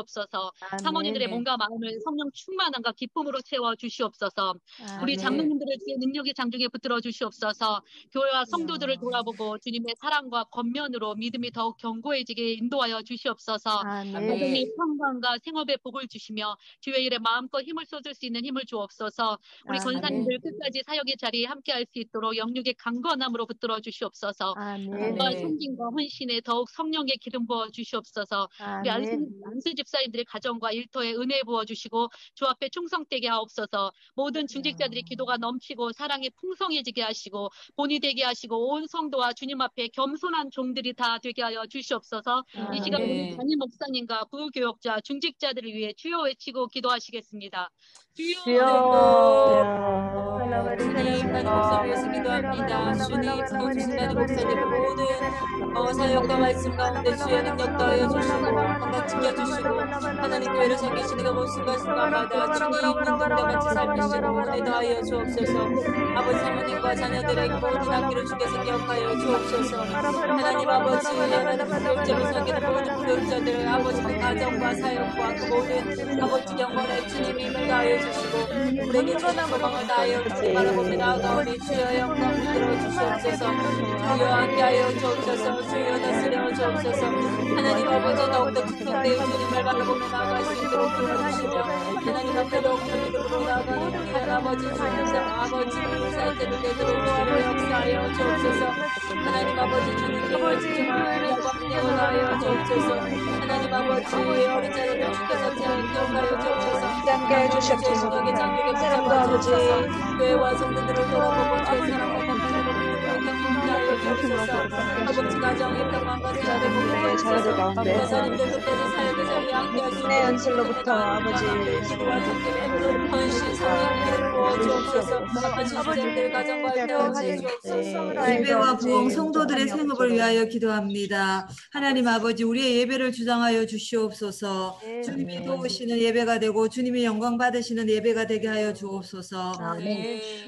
사모님들의 몸과 마음을 성령 충만함과 기쁨으로 채워 주시옵소서. 우리 장로님들을 주의 능력의 장중에 붙들어 주시옵소서. 교회와 성도들을 돌아보고 주님의 사랑과 권면으로 믿음이 더욱 견고해지게 인도하여 주시옵소서. 가정의 평강과 생업의 복을 주시며 주의 일에 마음껏 힘을 쏟을 수 있는 힘을 주옵소서. 우리 권사님들 끝까지 사역의 자리에 함께할 수 있도록 영육의 강건함으로 붙들어 주시옵소서. 정말 섬김과 헌신에 더욱 성령의 기름 부어 주시옵소서. 우리 안수 집사님들의 가정과 일터에 은혜 부어 주시고 주 앞에 충성되게 하옵소서. 모든 중직자들의 기도가 넘치고 사랑이 풍성해지게 하시고 본이 되게 하시고 온 성도와 주님 앞에 겸손한 종들이 다 되게 하여 주시옵소서. 이 시간 우리 담임 목사님과 부교역자 중직자들을 위해 주여 외치고 기도하시겠습니다. 주여. 주님, 담임 목사님 위해서 기도합니다. 주님, 세워주신 담임 목사님의 모든 사역과 말씀 가운데 주의 능력 더하여 주시고 건강 지켜주시고 하나님 교회를 섬기시는 그 모습 순간마다 주님 능력과 같이 살피시고 은혜 더하여 주옵소서. 아버지 사모님과 자녀들의 모든 학기를 주께서 기억하여 주옵소서. 하나님 아버지, 하나님 교육자로 섬기는 모든 교육자들 아버지 그 가정과 사역과 그 모든 아버지 영혼에 주님 힘을 다하여 주시고 우리에게 주신 소망을 다하여 주님 바라보며 나아가오니 주여 영광 붙들어 주시옵소서. 주여 함께하여 주옵소서. 주여 다스려 주옵소서. 하나님 아버지 더욱더 특성되어 주님을 바라보며 나아갈 수 있도록 도와주시며 하나님 앞에 더욱더 믿음으로 나아가는 우리 아버지 주님의 아버지 살 때를 되도록 주여 역사하여 주옵소서. 하나님 아버지 주님께 집중하여 영광되어 나아여 주옵소서. 하나님 아버지 어린 자녀들 주께서 기억하여 주옵소서. 함께 해주시옵소서. 장벽에 붙잡아 주옵소서. 교회와 성도들을 돌아보고 주의 사랑과 아버지 가정의 평안과 자녀들 네, 자녀들 가운데 목사님들 끝까지 사역의 자리에 함께할 수 있는 네, 연슬로부터 아버지 기도와 섬김에 헌신 성령을 부어주옵소서. 헌신자들 가정과 함께하여 주옵소서. 예배와 부흥 성도들의 생업을 위하여 기도합니다. 하나님 아버지 우리의 예배를 주장하여 주시옵소서. 주님이 도우시는 예배가 되고 주님이 영광 받으시는 예배가 되게 하여 주옵소서.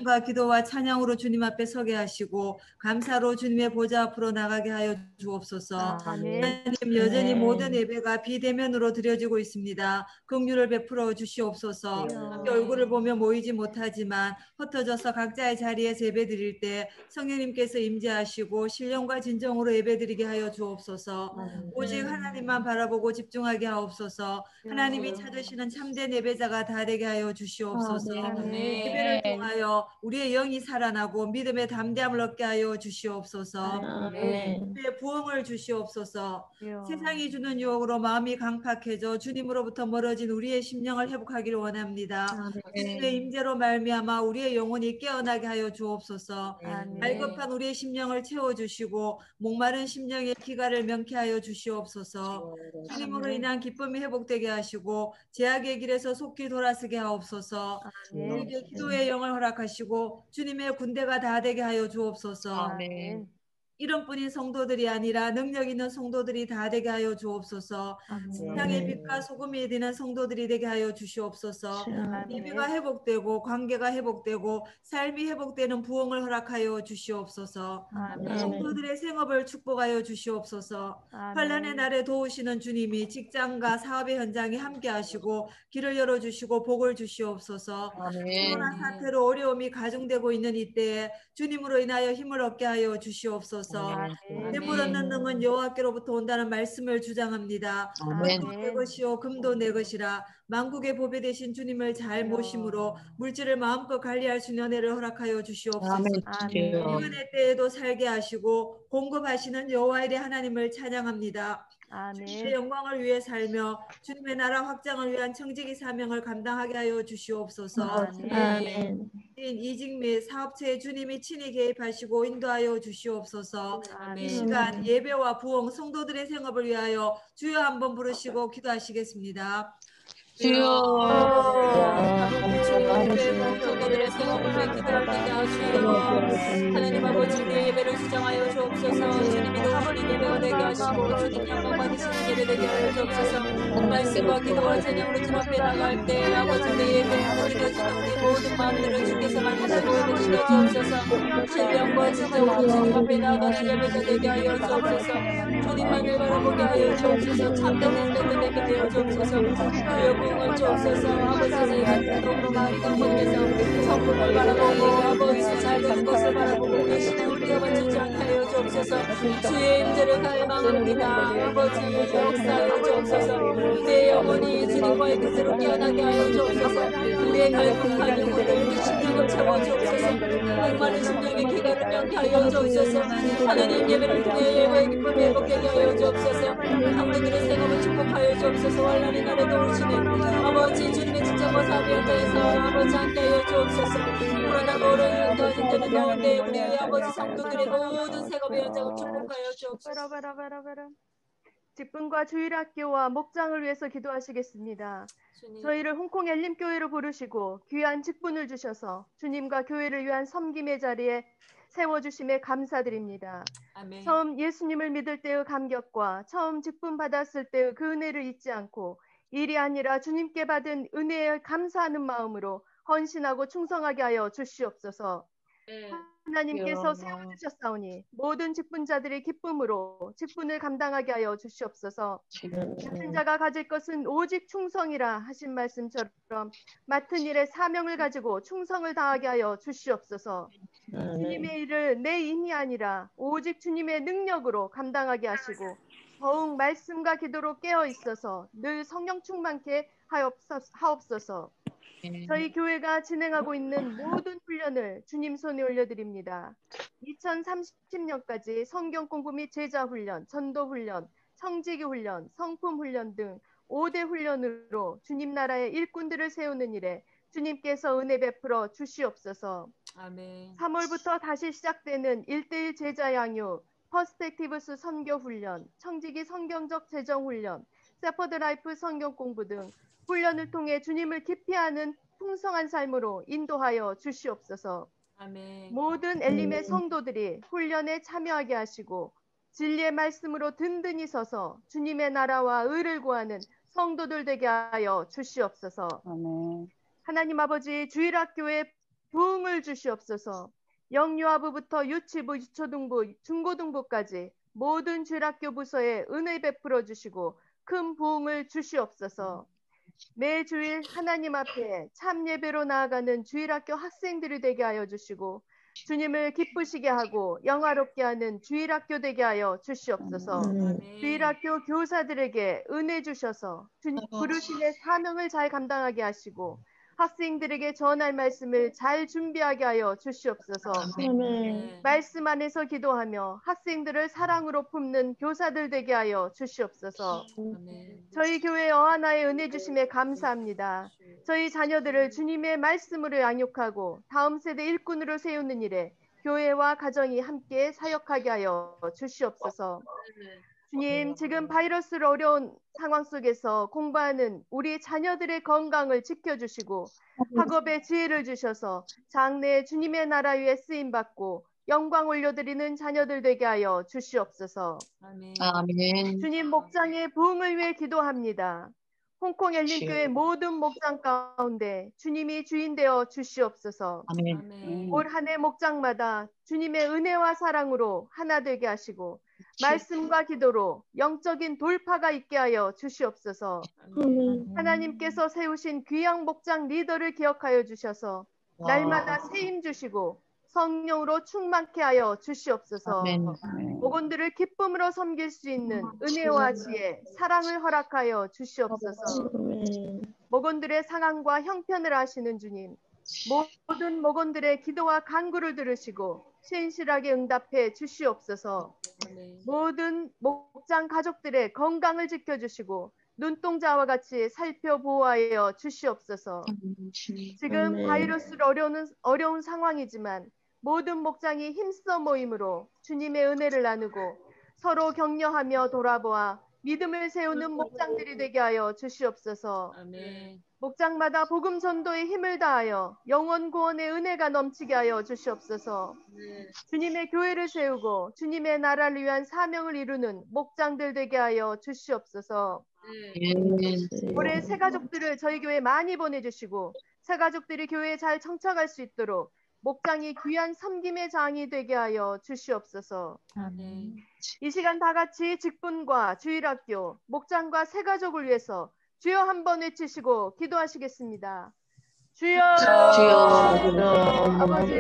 과 기도와 찬양으로 주님 앞에 서게 하시고 감사로 주님의 보좌 앞으로 나가게 하여 주옵소서. 하나님 여전히 모든 예배가 비대면으로 드려지고 있습니다. 긍휼을 베풀어 주시옵소서. 얼굴을 보며 모이지 못하지만 흩어져서 각자의 자리에서 예배 드릴 때 성령님께서 임재하시고 신령과 진정으로 예배 드리게 하여 주옵소서. 오직 하나님만 바라보고 집중하게 하옵소서. 하나님이 찾으시는 참된 예배자가 다 되게 하여 주시옵소서. 예배를 통하여 우리의 영이 살아나고 믿음의 담대함을 얻게 하여 주시옵소서. 주의 부흥을 주시옵소서. 세상이 주는 유혹으로 마음이 강팍해져 주님으로부터 멀어진 우리의 심령을 회복하기를 원합니다. 주님의 임재로 말미암아 우리의 영혼이 깨어나게 하여 주옵소서. 갈급한 우리의 심령을 채워주시고 목마른 심령의 기갈을 명쾌하여 주시옵소서. 주님으로 인한 기쁨이 회복되게 하시고 제약의 길에서 속히 돌아서게 하옵소서. 우리에게 기도의 영을 허락하시고 주님의 군대가 다 되게 하여 주옵소서. 이름뿐인 성도들이 아니라 능력 있는 성도들이 다 되게 하여 주옵소서. 세상의 빛과 소금이 되는 성도들이 되게 하여 주시옵소서. 예배가 회복되고 관계가 회복되고 삶이 회복되는 부흥을 허락하여 주시옵소서. 성도들의 생업을 축복하여 주시옵소서. 환난의 날에 도우시는 주님이 직장과 사업의 현장에 함께 하시고 길을 열어주시고 복을 주시옵소서. 코로나 사태로 어려움이 가중되고 있는 이때에 주님으로 인하여 힘을 얻게 하여 주시옵소서. 뇌물 얻는 능은 여호와께로부터 온다는 말씀을 주장합니다. 은도 내 것이요 금도 내 것이라. 만국의 보배 되신 주님을 잘 모심으로 물질을 마음껏 관리할 수 있는 은혜를 허락하여 주시옵소서. 이은혜 때에도 살게 하시고 공급하시는 여호와의 하나님을 찬양합니다. 주님의 영광을 위해 살며 주님의 나라 확장을 위한 청지기 사명을 감당하게 하여 주시옵소서. 이직 및 사업체에 주님이 친히 개입하시고 인도하여 주시옵소서. 이 시간 예배와 부흥 성도들의 생업을 위하여 주여 한번 부르시고 기도하시겠습니다. 주여 주님 예배 성도들의 생업을 위해 기도할 때가 주여 하나님 아버지 우리의 예배를 주장하여 주옵소서. 주님이 도우시는 예배가 되게 하시고 주님 영광 받으시는 예배 되게 하여 주옵소서. 말씀과 기도와 찬양으로 주 앞에 나갈 때 아버지 우리 예배가 드려지는 우리 모든 마음들을 주께서 만드시고 예배시켜 주옵소서. 신령과 진정으로 주님 앞에 나가는 예배가 되게 하여 주옵소서. 주님만을 바라보게 하여 주옵소서. 참된 예배가 되게 하여 주옵소서. 주여 부흥을 주옵소서. 아버지 저희가 기도로 마음이 가운데서 성품을 바라보고 아버지 잘 되는 것을 바라보고 우리 신앙을 뛰어받지 않게 하여 주옵소서. 주의 임재를 갈망합니다. 아버지 역사하여 주옵소서. 내 영혼이 주님과의 뜻으로 깨어나게 하여 주옵소서. 우리의 갈급한 영혼을 우리 심령을 채워 주옵소서. 목마른 심령의 기가를 명케 하여 주옵소서. 하나님 예배를 통해 예배의 기쁨을 회복하게 하여 주옵소서. 성도들의 생업을 축복하여 주옵소서. 환난의 날에 도우시는 아버지 주님의 직접과 사비 현장에서 아버지 함께 하여 주옵소서. 그러나 모르는 도와줄 때는 더운데 우리 아버지 성도들의 모든 생업의 현장을 축복하여 주옵소서. 직분과 주일학교와 목장을 위해서 기도하시겠습니다. 주님. 저희를 홍콩 엘림교회로 부르시고 귀한 직분을 주셔서 주님과 교회를 위한 섬김의 자리에 세워주심에 감사드립니다. 아멘. 처음 예수님을 믿을 때의 감격과 처음 직분 받았을 때의 그 은혜를 잊지 않고 일이 아니라 주님께 받은 은혜에 감사하는 마음으로 헌신하고 충성하게 하여 주시옵소서. 하나님께서 세워주셨사오니 모든 직분자들이 기쁨으로 직분을 감당하게 하여 주시옵소서. 맡은 자가 가질 것은 오직 충성이라 하신 말씀처럼 맡은 일에 사명을 가지고 충성을 다하게 하여 주시옵소서. 주님의 일을 내 힘이 아니라 오직 주님의 능력으로 감당하게 하시고 더욱 말씀과 기도로 깨어 있어서 늘 성령 충만케 하옵소서. 저희 교회가 진행하고 있는 모든 훈련을 주님 손에 올려드립니다. 2030년까지 성경 공부 및 제자 훈련, 전도 훈련, 청지기 훈련, 성품 훈련 등 5대 훈련으로 주님 나라의 일꾼들을 세우는 일에 주님께서 은혜 베풀어 주시옵소서. 아멘. 3월부터 다시 시작되는 1:1 제자 양육, 퍼스펙티브스 선교 훈련, 청지기 성경적 재정 훈련, 세퍼드 라이프 성경 공부 등 훈련을 통해 주님을 깊이 아는 풍성한 삶으로 인도하여 주시옵소서. 아멘. 모든 엘림의 성도들이 훈련에 참여하게 하시고 진리의 말씀으로 든든히 서서 주님의 나라와 의를 구하는 성도들 되게 하여 주시옵소서. 아멘. 하나님 아버지 주일학교에 부흥을 주시옵소서. 영유아부부터 유치부, 유초등부, 중고등부까지 모든 주일학교 부서에 은혜 베풀어 주시고 큰 부흥을 주시옵소서. 매 주일 하나님 앞에 참 예배로 나아가는 주일학교 학생들이 되게 하여 주시고 주님을 기쁘시게 하고 영화롭게 하는 주일학교 되게 하여 주시옵소서. 주일학교 교사들에게 은혜 주셔서 주님 부르심의 사명을 잘 감당하게 하시고 학생들에게 전할 말씀을 잘 준비하게 하여 주시옵소서. 아멘. 말씀 안에서 기도하며 학생들을 사랑으로 품는 교사들 되게 하여 주시옵소서. 아멘. 저희 교회 어하나의 은혜 주심에 감사합니다. 저희 자녀들을 주님의 말씀으로 양육하고 다음 세대 일꾼으로 세우는 일에 교회와 가정이 함께 사역하게 하여 주시옵소서. 주님, 지금 바이러스로 어려운 상황 속에서 공부하는 우리 자녀들의 건강을 지켜주시고 학업에 지혜를 주셔서 장래에 주님의 나라 위에 쓰임받고 영광 올려드리는 자녀들 되게 하여 주시옵소서. 아멘. 아멘. 주님 목장의 부흥을 위해 기도합니다. 홍콩 엘림교회 모든 목장 가운데 주님이 주인 되어 주시옵소서. 아멘. 아멘. 올 한 해 목장마다 주님의 은혜와 사랑으로 하나 되게 하시고 말씀과 기도로 영적인 돌파가 있게 하여 주시옵소서. 하나님께서 세우신 귀한 목장 리더를 기억하여 주셔서 날마다 새 힘 주시고 성령으로 충만케 하여 주시옵소서. 아멘. 목원들을 기쁨으로 섬길 수 있는 은혜와 지혜, 사랑을 허락하여 주시옵소서. 목원들의 상황과 형편을 아시는 주님, 모든 목원들의 기도와 간구를 들으시고 신실하게 응답해 주시옵소서. 아멘. 모든 목장 가족들의 건강을 지켜주시고 눈동자와 같이 살펴보호하여 주시옵소서. 지금 바이러스로 어려운 상황이지만 모든 목장이 힘써 모임으로 주님의 은혜를 나누고 서로 격려하며 돌아보아 믿음을 세우는 목장들이 되게 하여 주시옵소서. 아멘. 목장마다 복음 전도에 힘을 다하여 영원 구원의 은혜가 넘치게 하여 주시옵소서. 주님의 교회를 세우고 주님의 나라를 위한 사명을 이루는 목장들 되게 하여 주시옵소서. 올해 새 가족들을 저희 교회에 많이 보내주시고 새 가족들이 교회에 잘 정착할 수 있도록 목장이 귀한 섬김의 장이 되게 하여 주시옵소서. 아멘. 이 시간 다 같이 직분과 주일학교, 목장과 새 가족을 위해서 주여 한번 외치시고 기도하시겠습니다. 주여, 아버지,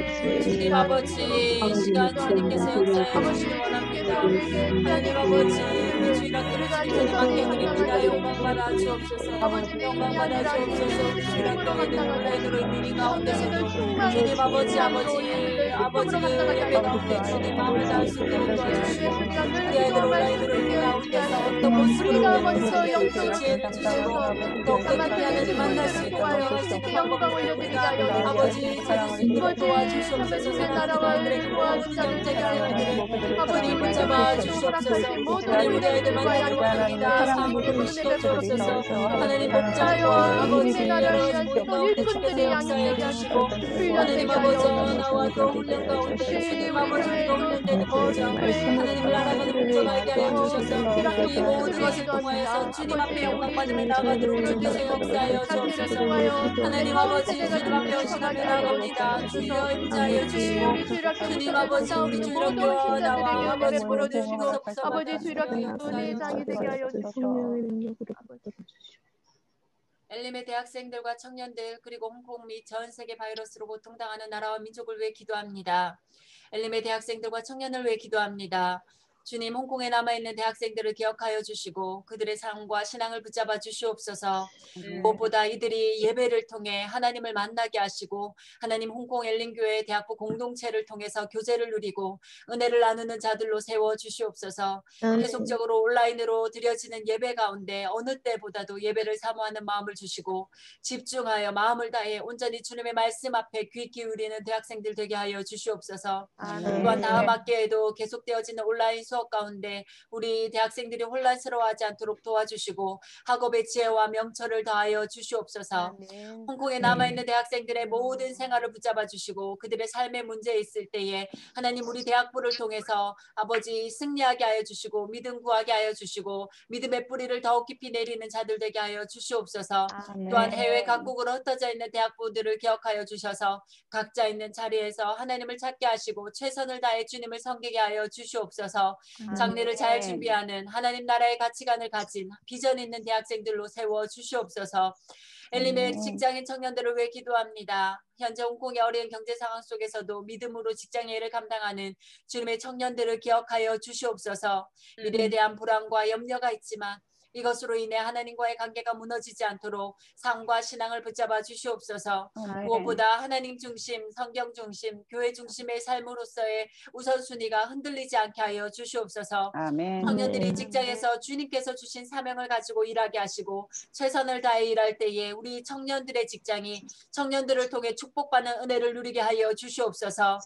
주님 아버지, 이 시간 주님께서 역사해 주시기 원합니다. 하나님 아버지, 우리 주일학교를 주님 함께 드립니다. 영광 받아 주옵소서. 영광 받아 주옵소서. 우리 주일학교에는 온라인으로 미리 가운데서도 주님 아버지, 아버지 그 예배 가운데 주님 마음을 다할 수 있도록 도와주시고 우리 아이들 온라인으로 있는 가운데서 어떤 모습으로 우리가 영적 지혜를 주시고 더욱더 깊이 하나님 만날 수 있도록 하나님 방법을 올려드리자. 아버지 찾을 수 있도록 도와주시옵소서. 사랑하는 모든 경제가 세워드리는 아버지 붙잡아 주시옵소서. 하나님 우리 아이들 만나기를 원합니다. 사물을 보시옵소서. 하나님 목장과 아버지 여러 모든 가운데 주께서 역사해 주시고 하나님 아버지 나와 또 훈련 가운데 주님 아버지 우리가 훈련되는 목장 하나님을 알아가는 목장 알게 하여 주셔서 이 모든 것을 통하여서 주님 앞에 영광 받으며 나가도록 주께서 역사하여 주옵소서. 하나님 아버지 주님 앞에 헌신하며 나갑니다. 주여 임자하여 주시고 주님 아버지 우리 주일학교와 나와 아버지 보여주시고 아버지 주일학교 은혜의 장이 되게 하여 주시고 엘림의 대학생들과 청년들 그리고 홍콩 및 전 세계 바이러스로 고통당하는 나라와 민족을 위해 기도합니다. 엘림의 대학생들과 청년을 위해 기도합니다. 주님 홍콩에 남아있는 대학생들을 기억하여 주시고 그들의 삶과 신앙을 붙잡아 주시옵소서. 무엇보다 이들이 예배를 통해 하나님을 만나게 하시고 하나님 홍콩 엘림교회 대학부 공동체를 통해서 교제를 누리고 은혜를 나누는 자들로 세워 주시옵소서. 계속적으로 온라인으로 드려지는 예배 가운데 어느 때보다도 예배를 사모하는 마음을 주시고 집중하여 마음을 다해 온전히 주님의 말씀 앞에 귀 기울이는 대학생들 되게 하여 주시옵소서. 또한 다음 학기에도 계속되어지는 온라인 수업 가운데 우리 대학생들이 혼란스러워하지 않도록 도와주시고 학업의 지혜와 명철을 더하여 주시옵소서. 홍콩에 남아있는 대학생들의 모든 생활을 붙잡아 주시고 그들의 삶의 문제에 있을 때에 하나님 우리 대학부를 통해서 아버지 승리하게 하여 주시고 믿음 구하게 하여 주시고 믿음의 뿌리를 더욱 깊이 내리는 자들 되게 하여 주시옵소서. 또한 해외 각국으로 흩어져 있는 대학부들을 기억하여 주셔서 각자 있는 자리에서 하나님을 찾게 하시고 최선을 다해 주님을 섬기게 하여 주시옵소서. 장래를 잘 준비하는 하나님 나라의 가치관을 가진 비전 있는 대학생들로 세워 주시옵소서. 엘림의 직장인 청년들을 위해 기도합니다. 현재 홍콩의 어려운 경제 상황 속에서도 믿음으로 직장의 일을 감당하는 주님의 청년들을 기억하여 주시옵소서. 미래에 대한 불안과 염려가 있지만 이것으로 인해 하나님과의 관계가 무너지지 않도록 삶과 신앙을 붙잡아 주시옵소서. 무엇보다 하나님 중심, 성경 중심, 교회 중심의 삶으로서의 우선순위가 흔들리지 않게 하여 주시옵소서. 청년들이 직장에서 주님께서 주신 사명을 가지고 일하게 하시고 최선을 다해 일할 때에 우리 청년들의 직장이 청년들을 통해 축복받는 은혜를 누리게 하여 주시옵소서.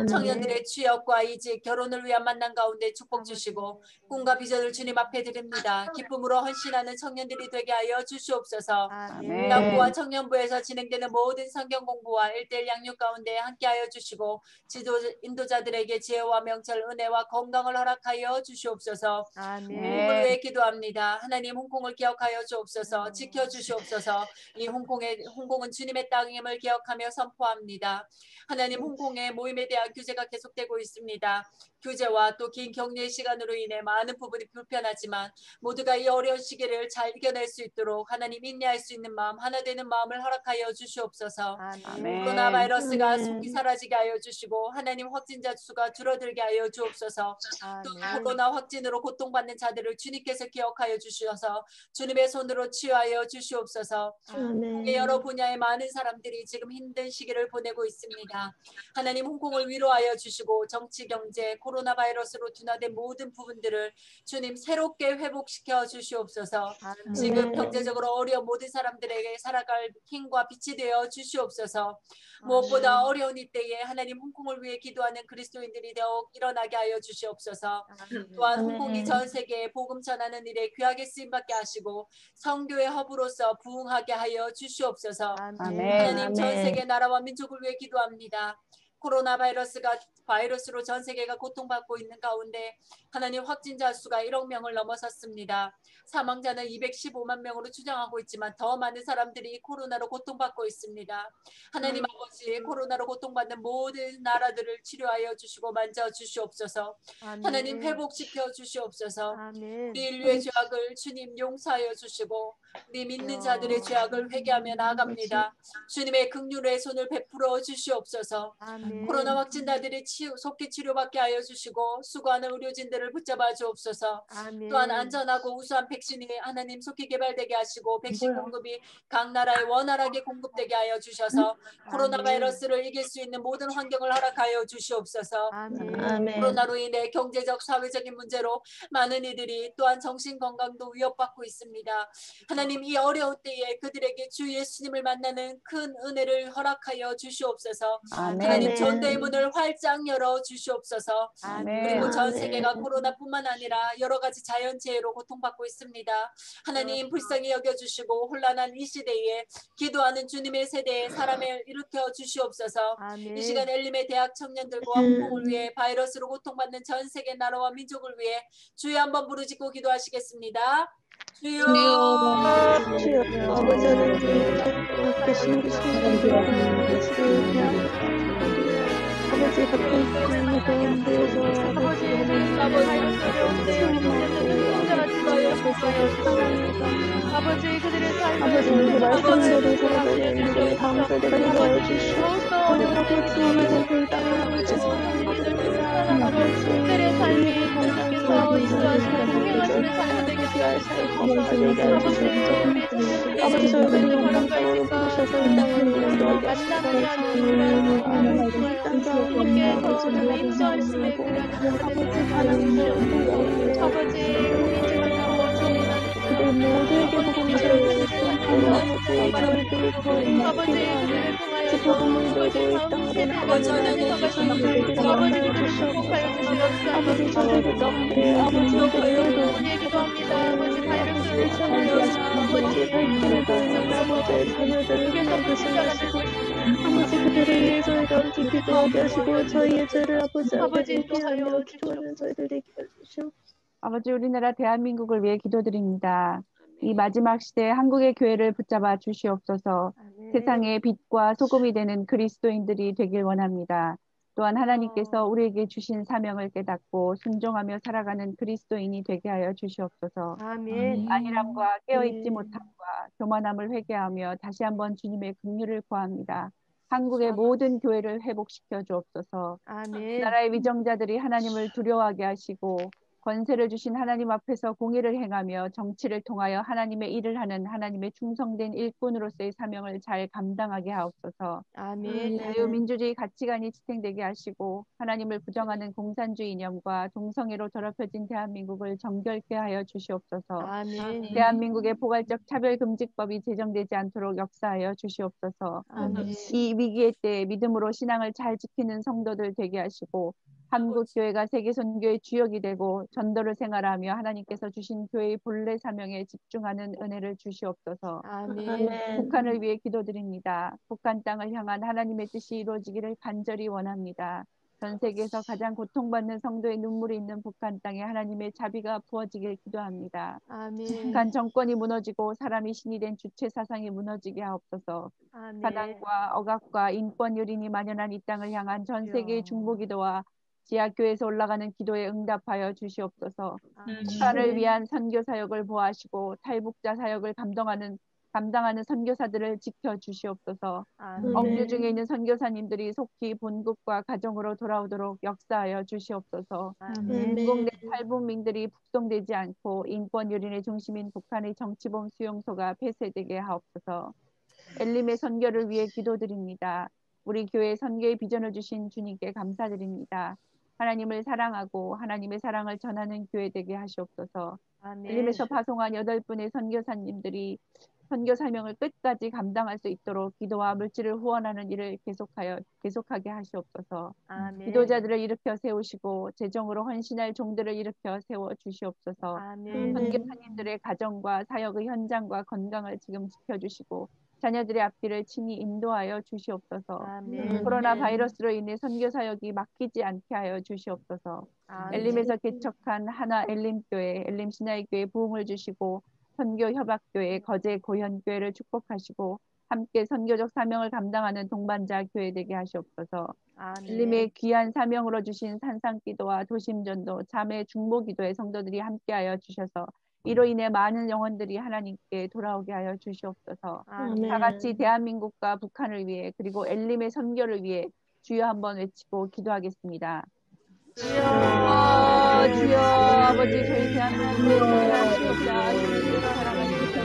청년들의 취업과 이직, 결혼을 위한 만남 가운데 축복 주시고 꿈과 비전을 주님 앞에 드립니다. 기쁨으로 헌신하는 청년들이 되게 하여 주시옵소서. 대학부와 청년부에서 진행되는 모든 성경 공부와 1:1 양육 가운데 함께하여 주시고 인도자들에게 지혜와 명철, 은혜와 건강을 허락하여 주시옵소서. 홍콩을 위해 기도합니다. 하나님 홍콩을 기억하여 주옵소서. 지켜주시옵소서. 이 홍콩은 주님의 땅임을 기억하며 선포합니다. 하나님 홍콩의 모임에 대한 규제가 계속되고 있습니다. 규제와 또 긴 격리의 시간으로 인해 많은 부분이 불편하지만 모두가 이 어려운 시기를 잘 이겨낼 수 있도록 하나님 인내할 수 있는 마음, 하나 되는 마음을 허락하여 주시옵소서. 코로나 바이러스가 속히 사라지게 하여 주시고 하나님 확진자 수가 줄어들게 하여 주옵소서. 또 코로나 확진으로 고통받는 자들을 주님께서 기억하여 주셔서 주님의 손으로 치유하여 주시옵소서. 여러 분야의 많은 사람들이 지금 힘든 시기를 보내고 있습니다. 하나님 홍콩을 위로하여 주시고 정치, 경제, 코로나 코로나 바이러스로 둔화된 모든 부분들을 주님 새롭게 회복시켜 주시옵소서. 지금 경제적으로 어려운 모든 사람들에게 살아갈 힘과 빛이 되어 주시옵소서. 무엇보다 어려운 이때에 하나님 홍콩을 위해 기도하는 그리스도인들이 더욱 일어나게 하여 주시옵소서. 또한 홍콩이 전 세계에 복음 전하는 일에 귀하게 쓰임받게 하시고 성교의 허브로서 부흥하게 하여 주시옵소서. 하나님 전 세계 나라와 민족을 위해 기도합니다. 코로나 바이러스로 전 세계가 고통받고 있는 가운데 하나님 확진자 수가 1억 명을 넘어섰습니다. 사망자는 215만 명으로 추정하고 있지만 더 많은 사람들이 코로나로 고통받고 있습니다. 하나님 아버지, 코로나로 고통받는 모든 나라들을 치료하여 주시고 만져 주시옵소서. 하나님 회복시켜 주시옵소서. 우리 인류의 죄악을 주님 용서하여 주시고 우리 믿는 자들의 죄악을 회개하며 나아갑니다. 주님의 긍휼의 손을 베풀어 주시옵소서. 코로나 확진자들이 속히 치료받게 하여 주시고 수고하는 의료진들을 붙잡아 주옵소서. 또한 안전하고 우수한 백신이 하나님 속히 개발되게 하시고 백신 공급이 각 나라에 원활하게 공급되게 하여 주셔서 코로나 바이러스를 이길 수 있는 모든 환경을 허락하여 주시옵소서. 코로나로 인해 경제적 사회적인 문제로 많은 이들이 또한 정신 건강도 위협받고 있습니다. 하나님 이 어려운 때에 그들에게 주 예수님을 만나는 큰 은혜를 허락하여 주시옵소서. 하나님 전대의 문을 활짝 열어 주시옵소서. 그리고 전 세계가 코로나뿐만 아니라 여러 가지 자연재해로 고통받고 있습니다. 하나님 불쌍히 여겨주시고 혼란한 이 시대에 기도하는 주님의 세대에 사람을 일으켜 주시옵소서. 이 시간 엘림의 대학 청년들과 홍콩을 위해 바이러스로 고통받는 전 세계 나라와 민족을 위해 주여 한번 부르짖고 기도하시겠습니다. 주여 아버지 하나님 계신 아버지 갖고 있는 가운데에서 아버지 아버지 그들의 삶을 말씀대로 살아가는 감사대로 인하여 주시옵소서. 아버지 그들의 삶이 하나님께서 인도하시는 공평하시는 삶이 되게 하여 주시옵소서. 아버지 저희들이 영광으로 부르셔서 이 땅을 인도하게 하시옵소서. 함께해서 정말 임재하시네 아버지 하나님 아버지 우리 만나고 그들 모두에게 복음을 전해주시옵소서. 아버지 그들을 통하여 복음을 내고 이 땅으로 나가는 아버지를 주시옵소서. 아버지 저희들 가운데 아버지 우리의 기도합니다. 아버지 바이러스를 전하여서 아버지 발길을 보이는 아버지의 자녀들을 회복하시고 아버지 그들을 위해서 저희가 기도하게 하시고 저희의 죄를 아버지 인도하여 기도하는 저희들 되게 해주시오. 아버지 우리나라 대한민국을 위해 기도드립니다. 이 마지막 시대에 한국의 교회를 붙잡아 주시옵소서. 세상의 빛과 소금이 되는 그리스도인들이 되길 원합니다. 또한 하나님께서 우리에게 주신 사명을 깨닫고 순종하며 살아가는 그리스도인이 되게 하여 주시옵소서. 안일함과 깨어있지 못함과 교만함을 회개하며 다시 한번 주님의 긍휼을 구합니다. 한국의 모든 교회를 회복시켜 주옵소서. 나라의 위정자들이 하나님을 두려워하게 하시고 권세를 주신 하나님 앞에서 공의를 행하며 정치를 통하여 하나님의 일을 하는 하나님의 충성된 일꾼으로서의 사명을 잘 감당하게 하옵소서. 자유민주주의 가치관이 지탱되게 하시고 하나님을 부정하는 공산주의 이념과 동성애로 더럽혀진 대한민국을 정결케 하여 주시옵소서. 대한민국의 포괄적 차별금지법이 제정되지 않도록 역사하여 주시옵소서. 이 위기의 때에 믿음으로 신앙을 잘 지키는 성도들 되게 하시고 한국교회가 세계선교의 주역이 되고 전도를 생활하며 하나님께서 주신 교회의 본래 사명에 집중하는 은혜를 주시옵소서. 북한을 위해 기도드립니다. 북한 땅을 향한 하나님의 뜻이 이루어지기를 간절히 원합니다. 전 세계에서 가장 고통받는 성도의 눈물이 있는 북한 땅에 하나님의 자비가 부어지길 기도합니다. 북한 정권이 무너지고 사람이 신이 된 주체 사상이 무너지게 하옵소서. 가난과 억압과 인권 유린이 만연한 이 땅을 향한 전 세계의 중보기도와 지하교회에서 올라가는 기도에 응답하여 주시옵소서. 북한을 위한 선교 사역을 보호하시고 탈북자 사역을 감당하는 선교사들을 지켜 주시옵소서. 억류 중에 있는 선교사님들이 속히 본국과 가정으로 돌아오도록 역사하여 주시옵소서. 인공된 탈북민들이 북송되지 않고 인권 유린의 중심인 북한의 정치범 수용소가 폐쇄되게 하옵소서. 엘림의 선교를 위해 기도드립니다. 우리 교회 선교의 비전을 주신 주님께 감사드립니다. 하나님을 사랑하고 하나님의 사랑을 전하는 교회 되게 하시옵소서. 아멘. 엘림에서 파송한 8분의 선교사님들이 선교 사명을 끝까지 감당할 수 있도록 기도와 물질을 후원하는 일을 계속하게 하시옵소서. 아멘. 기도자들을 일으켜 세우시고 재정으로 헌신할 종들을 일으켜 세워 주시옵소서. 아멘. 선교사님들의 가정과 사역의 현장과 건강을 지금 지켜주시고 자녀들의 앞길을 친히 인도하여 주시옵소서. 아멘. 코로나 바이러스로 인해 선교 사역이 막히지 않게 하여 주시옵소서. 아멘. 엘림에서 개척한 하나 엘림교회, 엘림 신야의교회 부흥을 주시고 선교 협약교회, 거제 고현교회를 축복하시고 함께 선교적 사명을 감당하는 동반자 교회 되게 하시옵소서. 아멘. 엘림의 귀한 사명으로 주신 산상기도와 도심전도, 자매 중보기도의 성도들이 함께하여 주셔서 이로 인해 많은 영혼들이 하나님께 돌아오게 하여 주시옵소서. 아멘. 다 같이 대한민국과 북한을 위해 그리고 엘림의 선교를 위해 주여 한번 외치고 기도하겠습니다. 주여, 주여, 아버지 저희 대한민국의 귀한 신복자 주님을 사랑하시는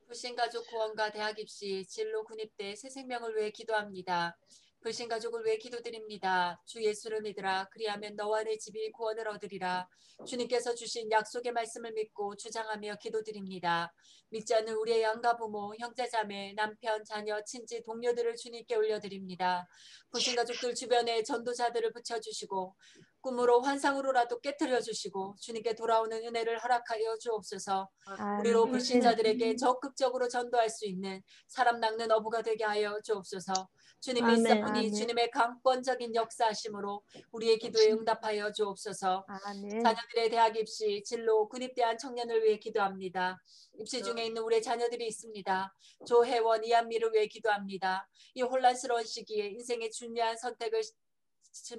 불신가족 구원과 대학 입시, 진로 군입대 새 생명을 위해 기도합니다. 불신가족을 위해 기도드립니다. 주 예수를 믿으라. 그리하면 너와 내 집이 구원을 얻으리라. 주님께서 주신 약속의 말씀을 믿고 주장하며 기도드립니다. 믿지 않는 우리의 양가 부모, 형제 자매, 남편, 자녀, 친지, 동료들을 주님께 올려드립니다. 불신가족들 주변에 전도자들을 붙여주시고 꿈으로 환상으로라도 깨트려 주시고 주님께 돌아오는 은혜를 허락하여 주옵소서. 우리로 불신자들에게 적극적으로 전도할 수 있는 사람 낚는 어부가 되게 하여 주옵소서. 주님의 있사뿐이 주님의 강권적인 역사하심으로 우리의 기도에 응답하여 주옵소서. 자녀들의 대학 입시, 진로, 군입대한 청년을 위해 기도합니다. 입시 중에 있는 우리의 자녀들이 있습니다. 조혜원, 이한미를 위해 기도합니다. 이 혼란스러운 시기에 인생의 중요한 선택을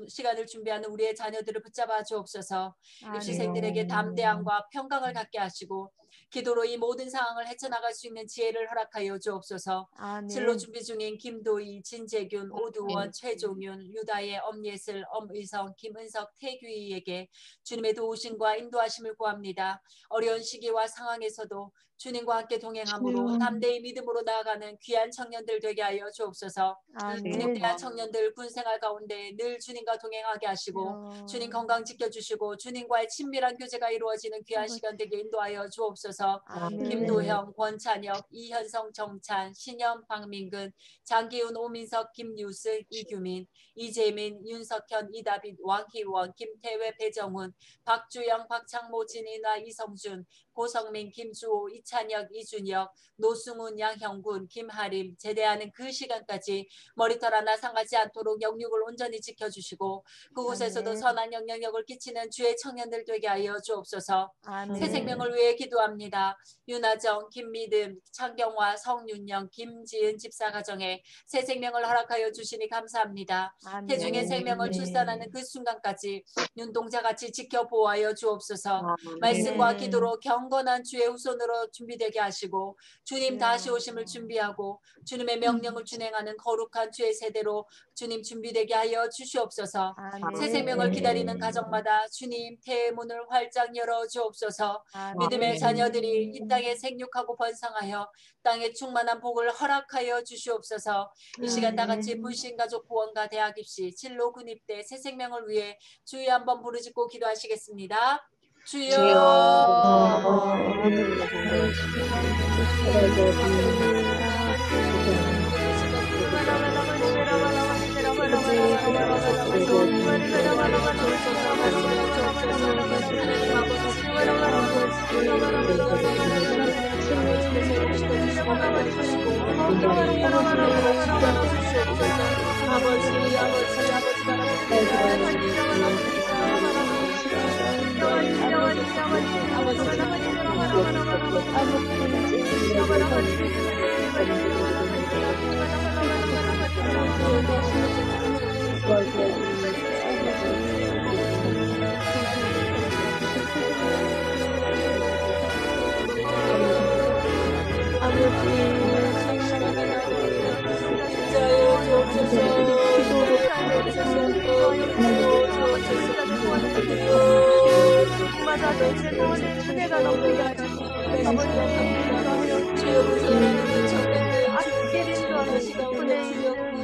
시간을 준비하는 우리의 자녀들을 붙잡아 주옵소서. 입시생들에게 담대함과 평강을 갖게 하시고 기도로 이 모든 상황을 헤쳐나갈 수 있는 지혜를 허락하여 주옵소서. 진로 준비 중인 김도희, 진재균, 오두원, 최종윤, 유다의, 엄예슬, 엄의성, 김은석, 태규이에게 주님의 도우심과 인도하심을 구합니다. 어려운 시기와 상황에서도 주님과 함께 동행함으로 담대히 믿음으로 나아가는 귀한 청년들 되게 하여 주옵소서. 군입대한 청년들 군생활 가운데 늘 주님과 동행하게 하시고 주님 건강 지켜주시고 주님과의 친밀한 교제가 이루어지는 귀한 시간 되게 인도하여 주옵소서. 김도형, 권찬혁, 이현성, 정찬, 신현, 박민근, 장기훈, 오민석, 김유승, 이규민, 이재민, 윤석현, 이다빗, 왕희원, 김태회, 배정훈, 박주영, 박창모, 진인화, 이성준, 고성민, 김주호, 이찬혁, 이준혁, 노승훈, 양형군, 김하림 제대하는 그 시간까지 머리털 하나 상하지 않도록 영육을 온전히 지켜주시고 그곳에서도 선한 영향력을 끼치는 주의 청년들 되게 하여 주옵소서. 새 생명을 위해 기도합니다. 윤하정, 김미듬, 창경화, 성윤영, 김지은 집사 가정에 새 생명을 허락하여 주시니 감사합니다. 태중의 생명을 출산하는 그 순간까지 눈동자같이 지켜보아여 주옵소서. 말씀과 기도로 경건한 주의 후손으로 준비되게 하시고 주님 다시 오심을 준비하고 주님의 명령을 준행하는 거룩한 주의 세대로 주님 준비되게 하여 주시옵소서. 새 생명을 기다리는 가정마다 주님 태의 문을 활짝 열어 주옵소서. 믿음의 자녀들이 이 땅에 생육하고 번성하여 땅에 충만한 복을 허락하여 주시옵소서. 이 시간 다 같이 불신가족 구원과 대학 입시, 진로 군입대 새 생명을 위해 주여 한번 부르짖고 기도하시겠습니다. 주여.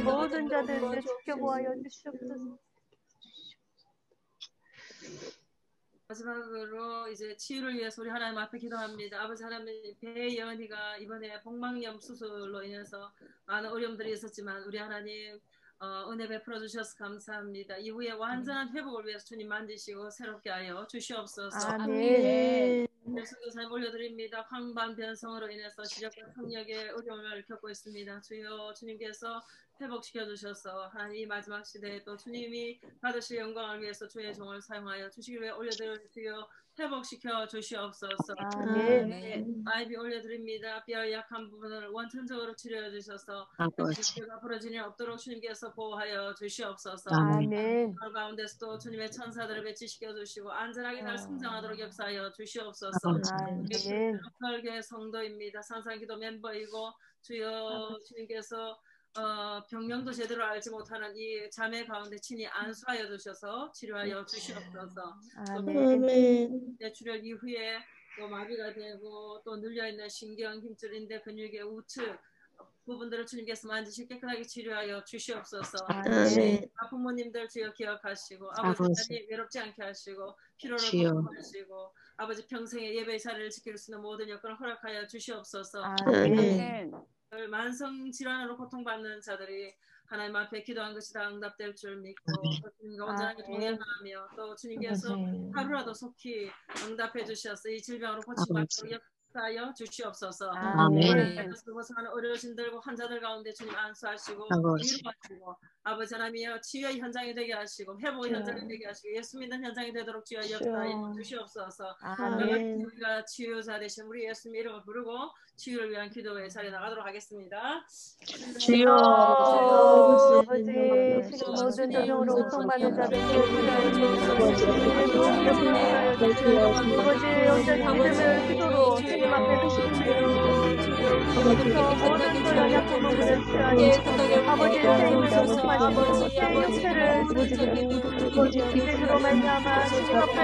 모든 자들 지켜보아여 주시옵소서. 마지막으로 이제 치유를 위해서 우리 하나님 앞에 기도합니다. 아버지 하나님, 배예언이가 이번에 복막염 수술로 인해서 많은 어려움들이 있었지만 우리 하나님 은혜 베풀어 주셔서 감사합니다. 이후에 완전한 회복을 위해서 주님 만지시고 새롭게 하여 주시옵소서. 아멘. 예수도 잘 올려드립니다. 황반 변성으로 인해서 시력과 청력의 어려움을 겪고 있습니다. 주여, 주님께서 회복시켜 주셔서 하나님 이 마지막 시대에 또 주님이 받으실 영광을 위해서 주의 종을 사용하여 주시기 위해 올려드려 회복시켜 주시옵소서. 아멘. 아이비 올려드립니다. 뼈 약한 부분을 원천적으로 치료해 주셔서 뼈가 부러지지 없도록 주님께서 보호하여 주시옵소서. 아멘. 그 가운데서도 주님의 천사들을 배치시켜 주시고 안전하게 잘 성장하도록 역사하여 주시옵소서. 아멘. 설교의 성도입니다. 산상기도 멤버이고 주여, 주님께서 병명도 제대로 알지 못하는 이 자매 가운데 친히 안수하여 주셔서 치료하여 주시옵소서. 아멘. 뇌출혈 이후에 또 마비가 되고 또 눌려있는 신경, 힘줄인대, 근육의 우측 부분들을 주님께서 만지시 깨끗하게 치료하여 주시옵소서. 아멘. 부모님들 주여 기억하시고 아버지 하나님 외롭지 않게 하시고 피로를 걱정하시고 아버지 평생의 예배 자리를 지킬 수 있는 모든 여건을 허락하여 주시옵소서. 아멘. 만성 질환으로 고통받는 자들이 하나님 앞에 기도한 것이 다 응답될 줄 믿고 주님과 온전하게 동행하며 또 주님께서 하루라도 속히 응답해 주셔서 이 질병으로 고침받도록 역사하여 주시옵소서. 아멘. 고생하는 의료진들과 환자들 가운데 주님 안수하시고 위로하시고 아버지 하나님이여 치유의 현장이 되게 하시고 회복의 현장이 되게 하시고 예수 믿는 현장이 되도록 주여 역사하여 주시옵소서. 아멘. 우리가 치유자 되신 우리 예수님 이름을 부르고 치유를 위한 기도의 자리에 나가도록 하겠습니다. 주여, 아버지, 지금 모든 전형으로 고통받는 자들에게 아버지, 영적인 믿음을 기도로 주님 앞에 드시옵소서. 모든 그 연약한 부분을 치유하여 아버지, 제 육체를 기대주로 말미암아 주님 앞에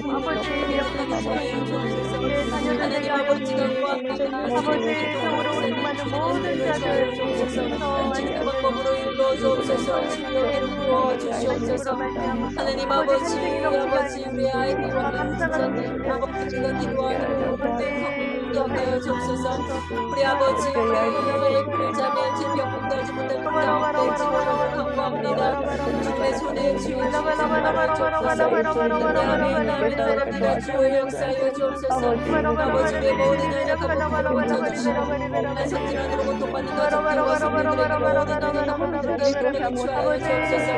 아버지, 역사하시고 내 자녀들에게 아버지, 병으로 고통받는 모든 자들 방법으로 일러주옵소서. 주여 부어주시옵소서. 하나님 아버지, 우리 아이들과 아버지가 기도하는 기억하여 주옵소서. 우리 아버지, 우리 자매 질병 공부하지 못할 가운데 지금을 강구합니다. 주의 손에 주의 주옵소서. 주의 역사하여 주옵소서. 아버지의 모든 연약한 부분을 고쳐주시고 성질환으로 고통받는 가족들과 성도들에게 모든 연약한 부분들을 주하여 주옵소서.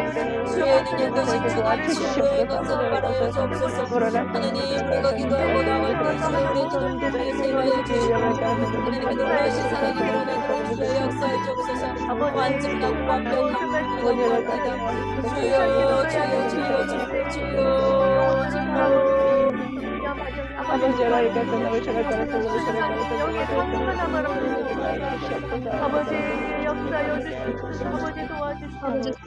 주의 능력 되신 주님 치유의 감사를 바라여 주옵소서. 하나님, 우리가 기도하고 나갈 때 주의 우리 기도를 세워하여 주시고 하나님의 놀라신 사랑이 드러나도록 주의 역사해 주옵소서. 완전하고 완벽한 구원입니다. 주여, 주여, 주여, 주여, 주여, 주여. 아버지 역사여 주시옵소서. 아버지 도와주시옵소서.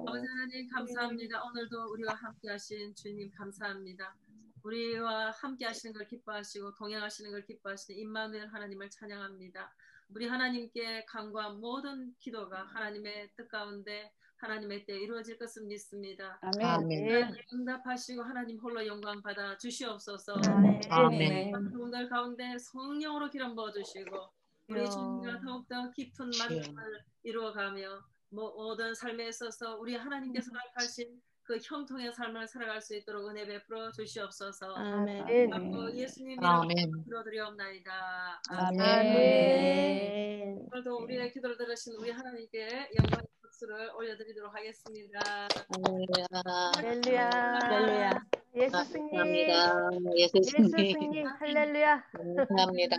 아버지 하나님 감사합니다. 오늘도 우리와 함께하신 주님 감사합니다. 우리와 함께하시는 걸 기뻐하시고 동행하시는 걸 기뻐하시는 임마누엘 하나님을 찬양합니다. 우리 하나님께 간구한 모든 기도가 하나님의 뜻 가운데 하나님의 때 이루어질 것을 믿습니다. 아멘. 응답하시고 하나님 홀로 영광 받아 주시옵소서. 아멘. 그분들 가운데 성령으로 기름 부어 주시고 우리 주님과 더욱더 깊은 만남을 이루어가며 모든 삶에 있어서 우리 하나님께서 허락하신 그 형통의 삶을 살아갈 수 있도록 은혜 베풀어 주시옵소서. 아멘. 예수님 아멘. 이름으로 기도드리옵나이다. 아멘. 오늘도 우리의 기도를 들으신 우리 하나님께 영광의 박수를 올려드리도록 하겠습니다. 할렐루야. 할렐루야. 예수 승리. 감사합니다. 예수 예수 승리. 승리. 할렐루야. 감사합니다.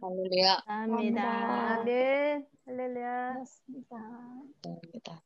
할렐루야. 감사합니다. 아멘. 할렐루야. 고맙습니다. 감사합니다.